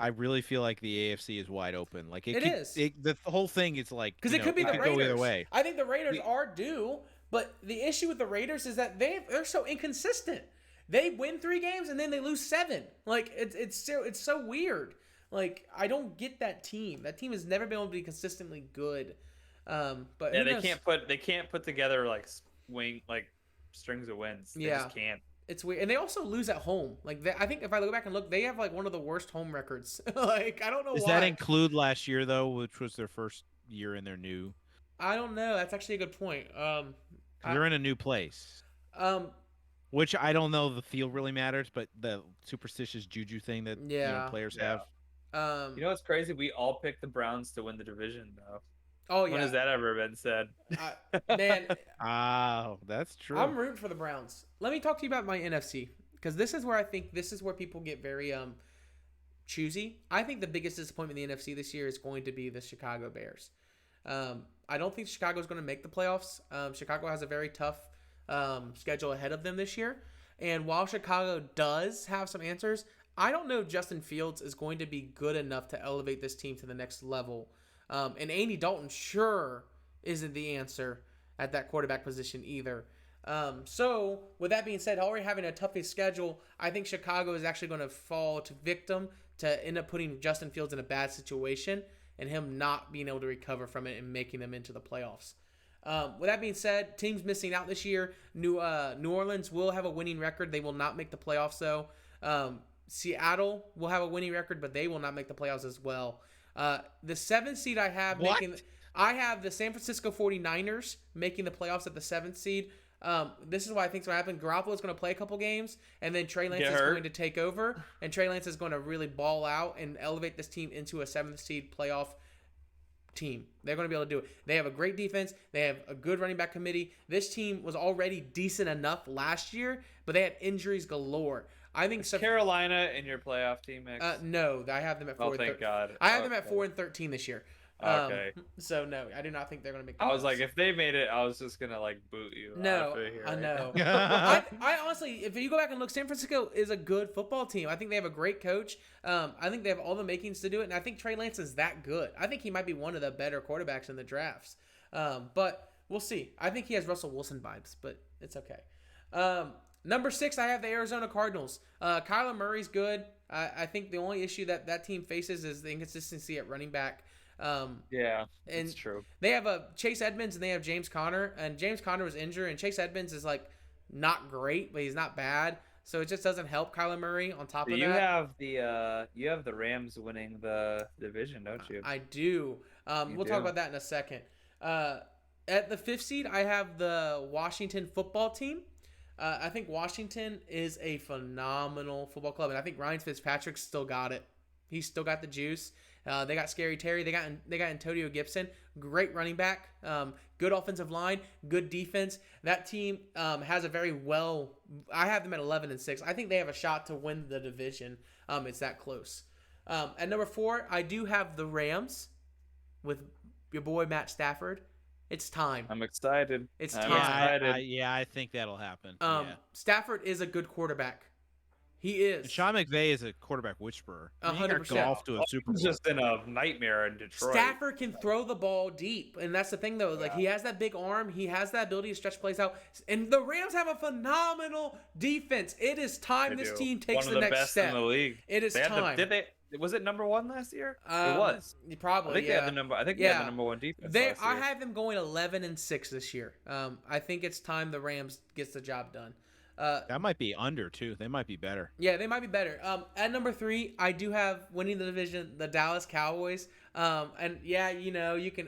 S1: I really feel like the AFC is wide open. Like the whole thing is like,
S2: because it could be the Raiders.
S1: Go either way.
S2: I think the Raiders are due, but the issue with the Raiders is that they're so inconsistent. They win 3 games and then they lose 7. Like it's so weird. Like I don't get that team. That team has never been able to be consistently good. But
S3: yeah, they can't put together like strings of wins. They just can't.
S2: It's weird, and they also lose at home. Like I think if I go back and look, they have like one of the worst home records. Like I don't know.
S1: Does that include last year though, which was their first year in their new?
S2: I don't know. That's actually a good point.
S1: They're in a new place. Which I don't know. The field really matters, but the superstitious juju thing that players have.
S2: Um,
S3: You know what's crazy? We all picked the Browns to win the division, though.
S2: oh
S3: When
S2: yeah,
S3: has that ever been said?
S2: man,
S1: Oh, that's true.
S2: I'm rooting for the Browns. Let me talk to you about my NFC because this is where I think this is where people get very choosy. I think the biggest disappointment in the NFC this year is going to be the Chicago Bears. I don't think Chicago is going to make the playoffs. Chicago has a very tough schedule ahead of them this year. And while Chicago does have some answers, I don't know if Justin Fields is going to be good enough to elevate this team to the next level. And Andy Dalton sure isn't the answer at that quarterback position either. So, with that being said, already having a toughest schedule, I think Chicago is actually going to fall to victim to end up putting Justin Fields in a bad situation and him not being able to recover from it and making them into the playoffs. With that being said, teams missing out this year. New Orleans will have a winning record. They will not make the playoffs, though. Seattle will have a winning record, but they will not make the playoffs as well. The 7th seed I have
S1: What?
S2: I have the San Francisco 49ers making the playoffs at the 7th seed. This is what I think is going to happen. Garoppolo is going to play a couple games, and then Trey Lance is going to take over, and Trey Lance is going to really ball out and elevate this team into a 7th seed playoff team. They're going to be able to do it. They have a great defense. They have a good running back committee. This team was already decent enough last year, but they had injuries galore. I think
S3: Carolina in your playoff team mix.
S2: No, I have them at 4.
S3: Oh, thank God.
S2: I have them at 4-13 this year.
S3: Okay.
S2: So no, I do not think they're going to make the
S3: I was
S2: playoffs.
S3: like, if they made it, I was just gonna like boot you.
S2: No,
S3: out of here
S2: I
S3: right
S2: know.
S3: now.
S2: I honestly, if you go back and look, San Francisco is a good football team. I think they have a great coach. I think they have all the makings to do it, and I think Trey Lance is that good. I think he might be one of the better quarterbacks in the drafts. But we'll see. I think he has Russell Wilson vibes, but it's okay. Number 6, I have the Arizona Cardinals. Kyler Murray's good. I think the only issue that team faces is the inconsistency at running back.
S3: Yeah,
S2: and
S3: it's true.
S2: They have a Chase Edmonds and they have James Conner, and James Conner was injured, and Chase Edmonds is like not great, but he's not bad. So it just doesn't help Kyler Murray. On top of
S3: You
S2: that,
S3: you have the Rams winning the division, don't you?
S2: I do. We'll talk about that in a second. At the 5th seed, I have the Washington football team. I think Washington is a phenomenal football club, and I think Ryan Fitzpatrick still got it. He's still got the juice. They got Scary Terry. They got Antonio Gibson. Great running back. Good offensive line. Good defense. That team has a very well. I have them at 11-6. I think they have a shot to win the division. It's that close. At number 4, I do have the Rams with your boy Matt Stafford. It's time.
S3: I'm excited.
S2: It's
S3: I'm
S2: time.
S3: excited.
S1: I think that'll happen.
S2: Stafford is a good quarterback. He is.
S1: And Sean McVay is a quarterback whisperer. He got
S2: 100%.
S1: golf to a Super Bowl.
S3: He's just in a nightmare in Detroit.
S2: Stafford can throw the ball deep, and that's the thing, though. Like, he has that big arm. He has that ability to stretch plays out. And the Rams have a phenomenal defense. It is time this team takes the next step.
S3: One of the best in the league.
S2: It is time.
S3: Was it number 1 last year? It was.
S2: Probably.
S3: I think they had the number. I think they had the number 1 defense.
S2: I have them going 11-6 this year. I think it's time the Rams gets the job done.
S1: That might be under too. They might be better.
S2: Yeah, they might be better. At number 3, I do have winning the division, the Dallas Cowboys. And yeah, you can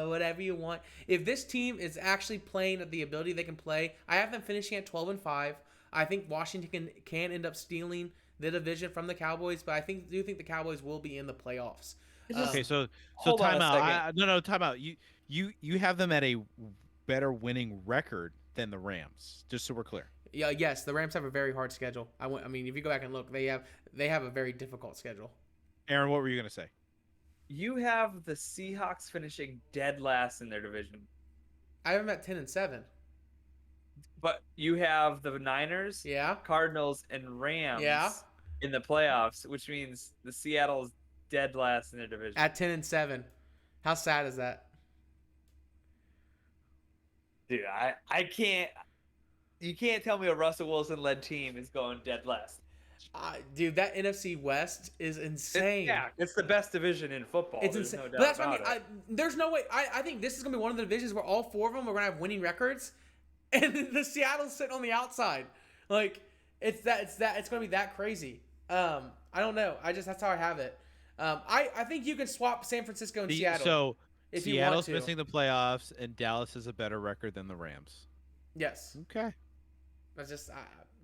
S2: whatever you want. If this team is actually playing at the ability they can play, I have them finishing at 12-5. I think Washington can end up stealing the division from the Cowboys, but I do think the Cowboys will be in the playoffs.
S1: Okay, so
S3: hold on
S1: time
S3: a
S1: out. No, time out. You have them at a better winning record than the Rams. Just so we're clear.
S2: Yeah, yes, the Rams have a very hard schedule. I mean, if you go back and look, they have a very difficult schedule.
S1: Aaron, what were you gonna say?
S3: You have the Seahawks finishing dead last in their division.
S2: I have them at 10-7.
S3: But you have the Niners, Cardinals, and Rams in the playoffs, which means the Seattle's dead last in their division.
S2: At 10-7. How sad is that?
S3: Dude, I can't. You can't tell me a Russell Wilson-led team is going dead last.
S2: Dude, that NFC West is insane.
S3: It's the best division in football.
S2: It's insane.
S3: No doubt
S2: but that's what
S3: about
S2: I mean. There's no way. I think this is gonna be one of the divisions where all 4 of them are gonna have winning records, and the Seattle's sitting on the outside. Like it's gonna be that crazy. I don't know. That's how I have it. I think you can swap San Francisco and Seattle.
S1: So
S2: if
S1: Seattle's
S2: you want to.
S1: missing the playoffs, and Dallas has a better record than the Rams.
S2: Yes.
S1: Okay.
S2: That's just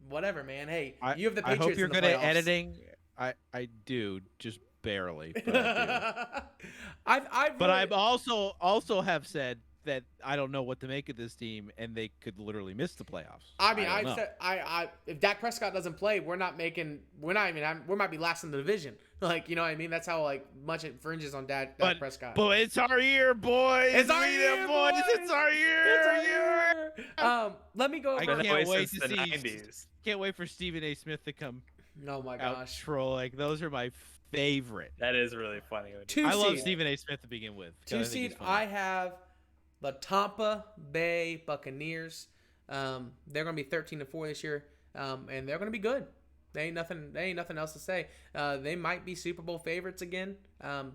S2: whatever, man. Hey, you have the Patriots.
S1: I hope you're
S2: in the
S1: good at
S2: playoffs.
S1: editing. I do. Just barely, but I do.
S2: I've
S1: But
S2: really,
S1: I've also have said that I don't know what to make of this team, and they could literally miss the playoffs.
S2: I mean,
S1: I don't
S2: I've
S1: know.
S2: said if Dak Prescott doesn't play, we might be last in the division. Like, you know what I mean? That's how like much it fringes on Dak
S1: But
S2: Prescott.
S1: but it's our year, boys.
S2: It's our
S1: We the
S2: year,
S1: boys.
S2: boys.
S1: It's our year.
S2: It's our
S1: Yeah.
S2: year. Let me go
S1: I
S2: over.
S3: Been that
S1: can't
S3: way
S1: wait
S3: since
S1: to
S3: the
S1: see.
S3: 90s.
S1: Can't wait for Stephen A. Smith to come
S2: Oh my
S1: out
S2: gosh.
S1: trolling. Those are my favorite.
S3: That is really funny. When you
S2: Two
S1: I love
S2: seed.
S1: Stephen A. Smith to begin with. 'Cause I
S2: Two
S1: think
S2: seed.
S1: he's funny.
S2: I have the Tampa Bay Buccaneers. They're gonna be 13-4 this year, and they're gonna be good. They ain't nothing else to say. They might be Super Bowl favorites again,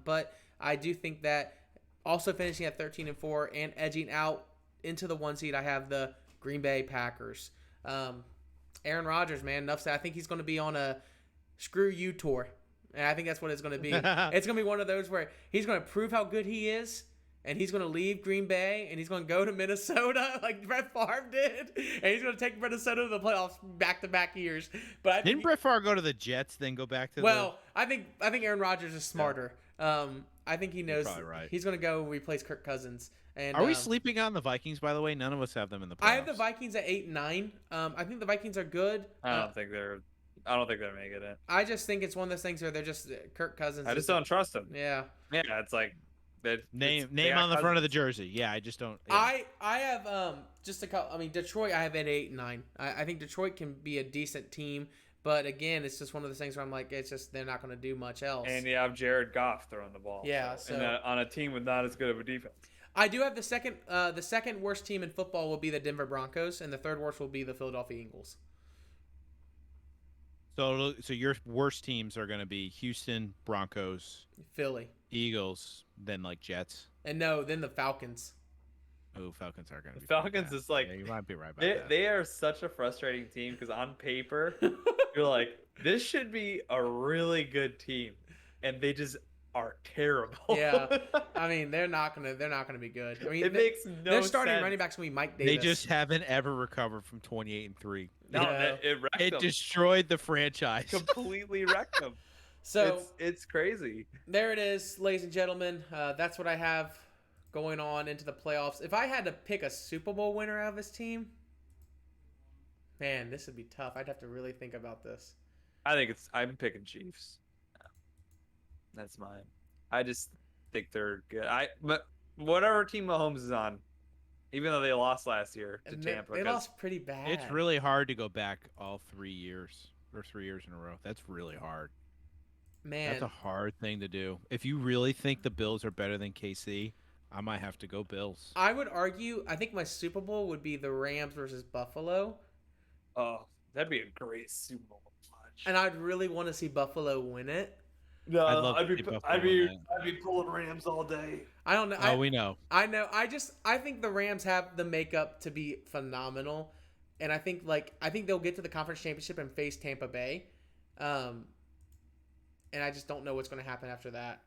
S2: but I do think that also finishing at 13-4 and edging out into the 1 seed, I have the Green Bay Packers. Aaron Rodgers, man, enough said. I think he's going to be on a screw you tour, and I think that's what it's going to be. It's going to be one of those where he's going to prove how good he is, and he's going to leave Green Bay, and he's going to go to Minnesota like Brett Favre did, and he's going to take Minnesota to the playoffs back-to-back years. But I think
S1: Didn't Brett Favre go to the Jets, then go back to
S2: I think Aaron Rodgers is smarter. I think he knows
S1: probably right.
S2: he's going to go replace Kirk Cousins. And
S1: Are we sleeping on the Vikings? By the way, none of us have them in the playoffs.
S2: I have the Vikings at 8-9. I think the Vikings are good.
S3: I don't think they're making it.
S2: I just think it's one of those things where they're just Kirk Cousins.
S3: I just don't trust them.
S2: Yeah.
S3: Yeah, it's like
S1: Name
S3: they
S1: on the
S3: got
S1: front of the
S3: Cousins.
S1: jersey. Yeah, I just don't. Yeah.
S2: I have just a couple. I mean, Detroit. I have at 8-9. I think Detroit can be a decent team, but again, it's just one of those things where I'm like, it's just they're not going to do much else.
S3: And you have Jared Goff throwing the ball.
S2: Yeah,
S3: and on a team with not as good of a defense.
S2: I do have the second worst team in football will be the Denver Broncos, and the third worst will be the Philadelphia Eagles.
S1: So your worst teams are going to be Houston, Broncos,
S2: Philly,
S1: Eagles, then like Jets.
S2: and then the Falcons.
S1: Oh, Falcons are going to
S3: The
S1: be.
S3: Falcons
S1: bad.
S3: is like
S1: Yeah, you might be right about that.
S3: they are such a frustrating team because on paper you're like, this should be a really good team, and they just are terrible.
S2: Yeah, I mean they're not gonna be good. I mean
S3: it makes no
S2: their starting
S3: sense.
S2: running back's gonna be Mike Davis.
S1: They just haven't ever recovered from 28-3.
S3: No,
S2: Yeah.
S3: it wrecked
S1: It
S3: them.
S1: destroyed the franchise.
S3: Completely wrecked them.
S2: So
S3: it's crazy.
S2: there it is, ladies and gentlemen. That's what I have going on into the playoffs. If I had to pick a Super Bowl winner out of this team, man, this would be tough. I'd have to really think about this.
S3: I'm picking Chiefs. That's mine. I just think they're good. But whatever team Mahomes is on, even though they lost last year to
S2: And
S3: Tampa,
S2: they
S3: 'cause
S2: lost pretty bad.
S1: It's really hard to go back all 3 years or 3 years in a row. That's really hard.
S2: man.
S1: That's a hard thing to do. If you really think the Bills are better than KC, I might have to go Bills.
S2: I would argue. I think my Super Bowl would be the Rams versus Buffalo,
S3: oh, that'd be a great Super Bowl watch.
S2: and I'd really want to see Buffalo win it.
S3: No,
S1: I'd love to see Buffalo win that.
S3: I'd be pulling Rams all day.
S2: I don't know.
S1: Oh, we know.
S2: I know. I think the Rams have the makeup to be phenomenal, and I think they'll get to the conference championship and face Tampa Bay, and I just don't know what's going to happen after that.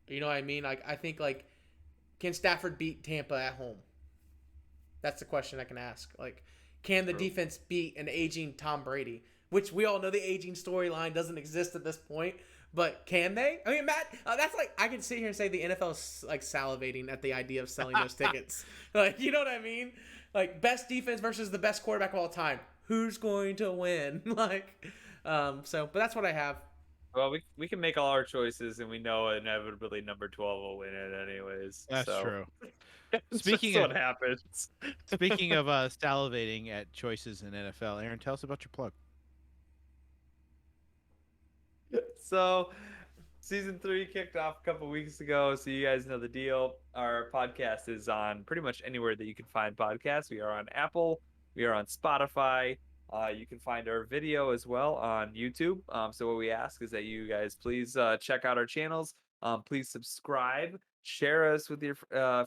S2: You know what I mean? Like I think can Stafford beat Tampa at home? That's the question I can ask. Like, can the defense beat an aging Tom Brady? Which we all know the aging storyline doesn't exist at this point. But can they? I mean, Matt, that's like I can sit here and say the NFL is like salivating at the idea of selling those tickets. Like, you know what I mean? Like best defense versus the best quarterback of all time. Who's going to win? But that's what I have.
S3: Well, we can make all our choices, and we know inevitably number 12 will win it anyways.
S1: That's
S3: so.
S1: true.
S3: It's
S1: Speaking
S3: just
S1: of-
S3: what happens.
S1: Speaking of salivating at choices in NFL, Aaron, tell us about your plug.
S3: So, season 3 kicked off a couple weeks ago, so you guys know the deal. Our podcast is on pretty much anywhere that you can find podcasts. We are on Apple, we are on Spotify. You can find our video as well on YouTube. So what we ask is that you guys please check out our channels. Please subscribe, share us with your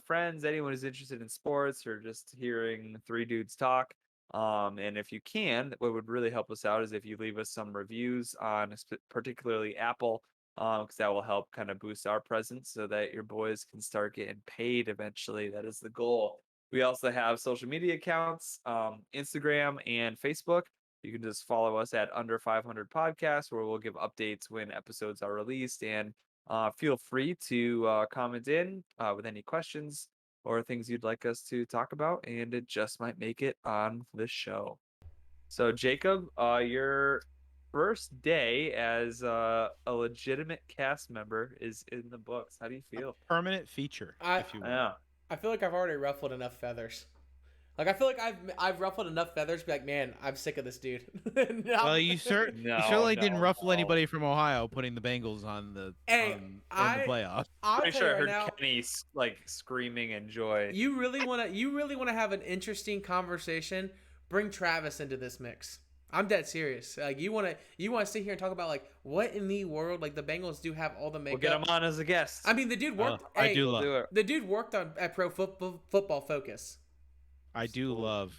S3: friends, anyone who's interested in sports or just hearing three dudes talk. And if you can, what would really help us out is if you leave us some reviews on particularly Apple, because that will help kind of boost our presence so that your boys can start getting paid eventually. That is the goal. We also have social media accounts, Instagram and Facebook. you can just follow us at Under.500 Podcast, where we'll give updates when episodes are released. And feel free to comment in with any questions or things you'd like us to talk about, and it just might make it on the show. So, Jacob, your first day as a legitimate cast member is in the books. How do you feel?
S1: Permanent feature, if you will.
S3: Yeah.
S2: I feel like I've already ruffled enough feathers. Like I feel like I've ruffled enough feathers. To be like, man, I'm sick of this dude.
S1: Well, you certainly didn't ruffle anybody from Ohio putting the Bengals on the in the playoffs.
S2: I'll
S3: Pretty
S2: tell
S3: sure I
S2: you right
S3: heard
S2: now,
S3: Kenny like screaming in joy.
S2: you really wanna have an interesting conversation. Bring Travis into this mix. I'm dead serious. Like you wanna sit here and talk about like what in the world, like the Bengals do have all the makeup.
S3: We'll get him on as a guest.
S2: I mean, the dude worked.
S1: I do love
S3: it.
S2: The dude worked at Pro Football Focus.
S1: I do love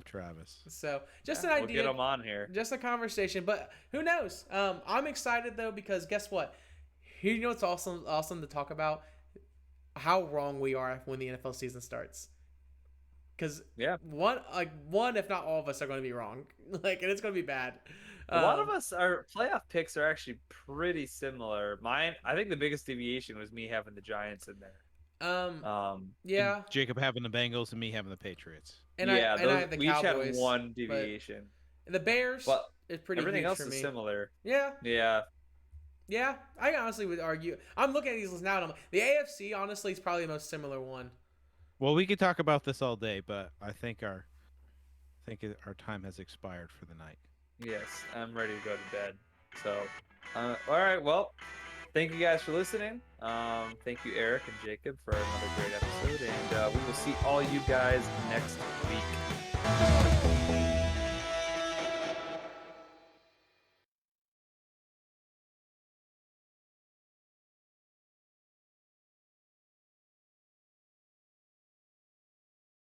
S1: Travis.
S2: So just an idea.
S3: We'll get him on here.
S2: Just a conversation, but who knows? I'm excited though because guess what? You know what's awesome to talk about? How wrong we are when the NFL season starts. Because one if not all of us are going to be wrong, like, and it's going to be bad.
S3: A lot of us, our playoff picks are actually pretty similar. Mine, I think the biggest deviation was me having the Giants in there.
S2: Yeah.
S1: And Jacob having the Bengals and me having the Patriots.
S2: And I have the
S3: we
S2: Cowboys.
S3: each had one deviation.
S2: The Bears is pretty.
S3: Everything
S2: huge
S3: else
S2: for
S3: is
S2: me.
S3: similar.
S2: Yeah.
S3: Yeah.
S2: Yeah. I honestly would argue. I'm looking at these lists now, and I'm like, the AFC honestly is probably the most similar one.
S1: Well, we could talk about this all day, but I think our time has expired for the night.
S3: Yes, I'm ready to go to bed. So, all right. Well, thank you guys for listening. Thank you, Eric and Jacob, for another great episode, and we will see all you guys next week.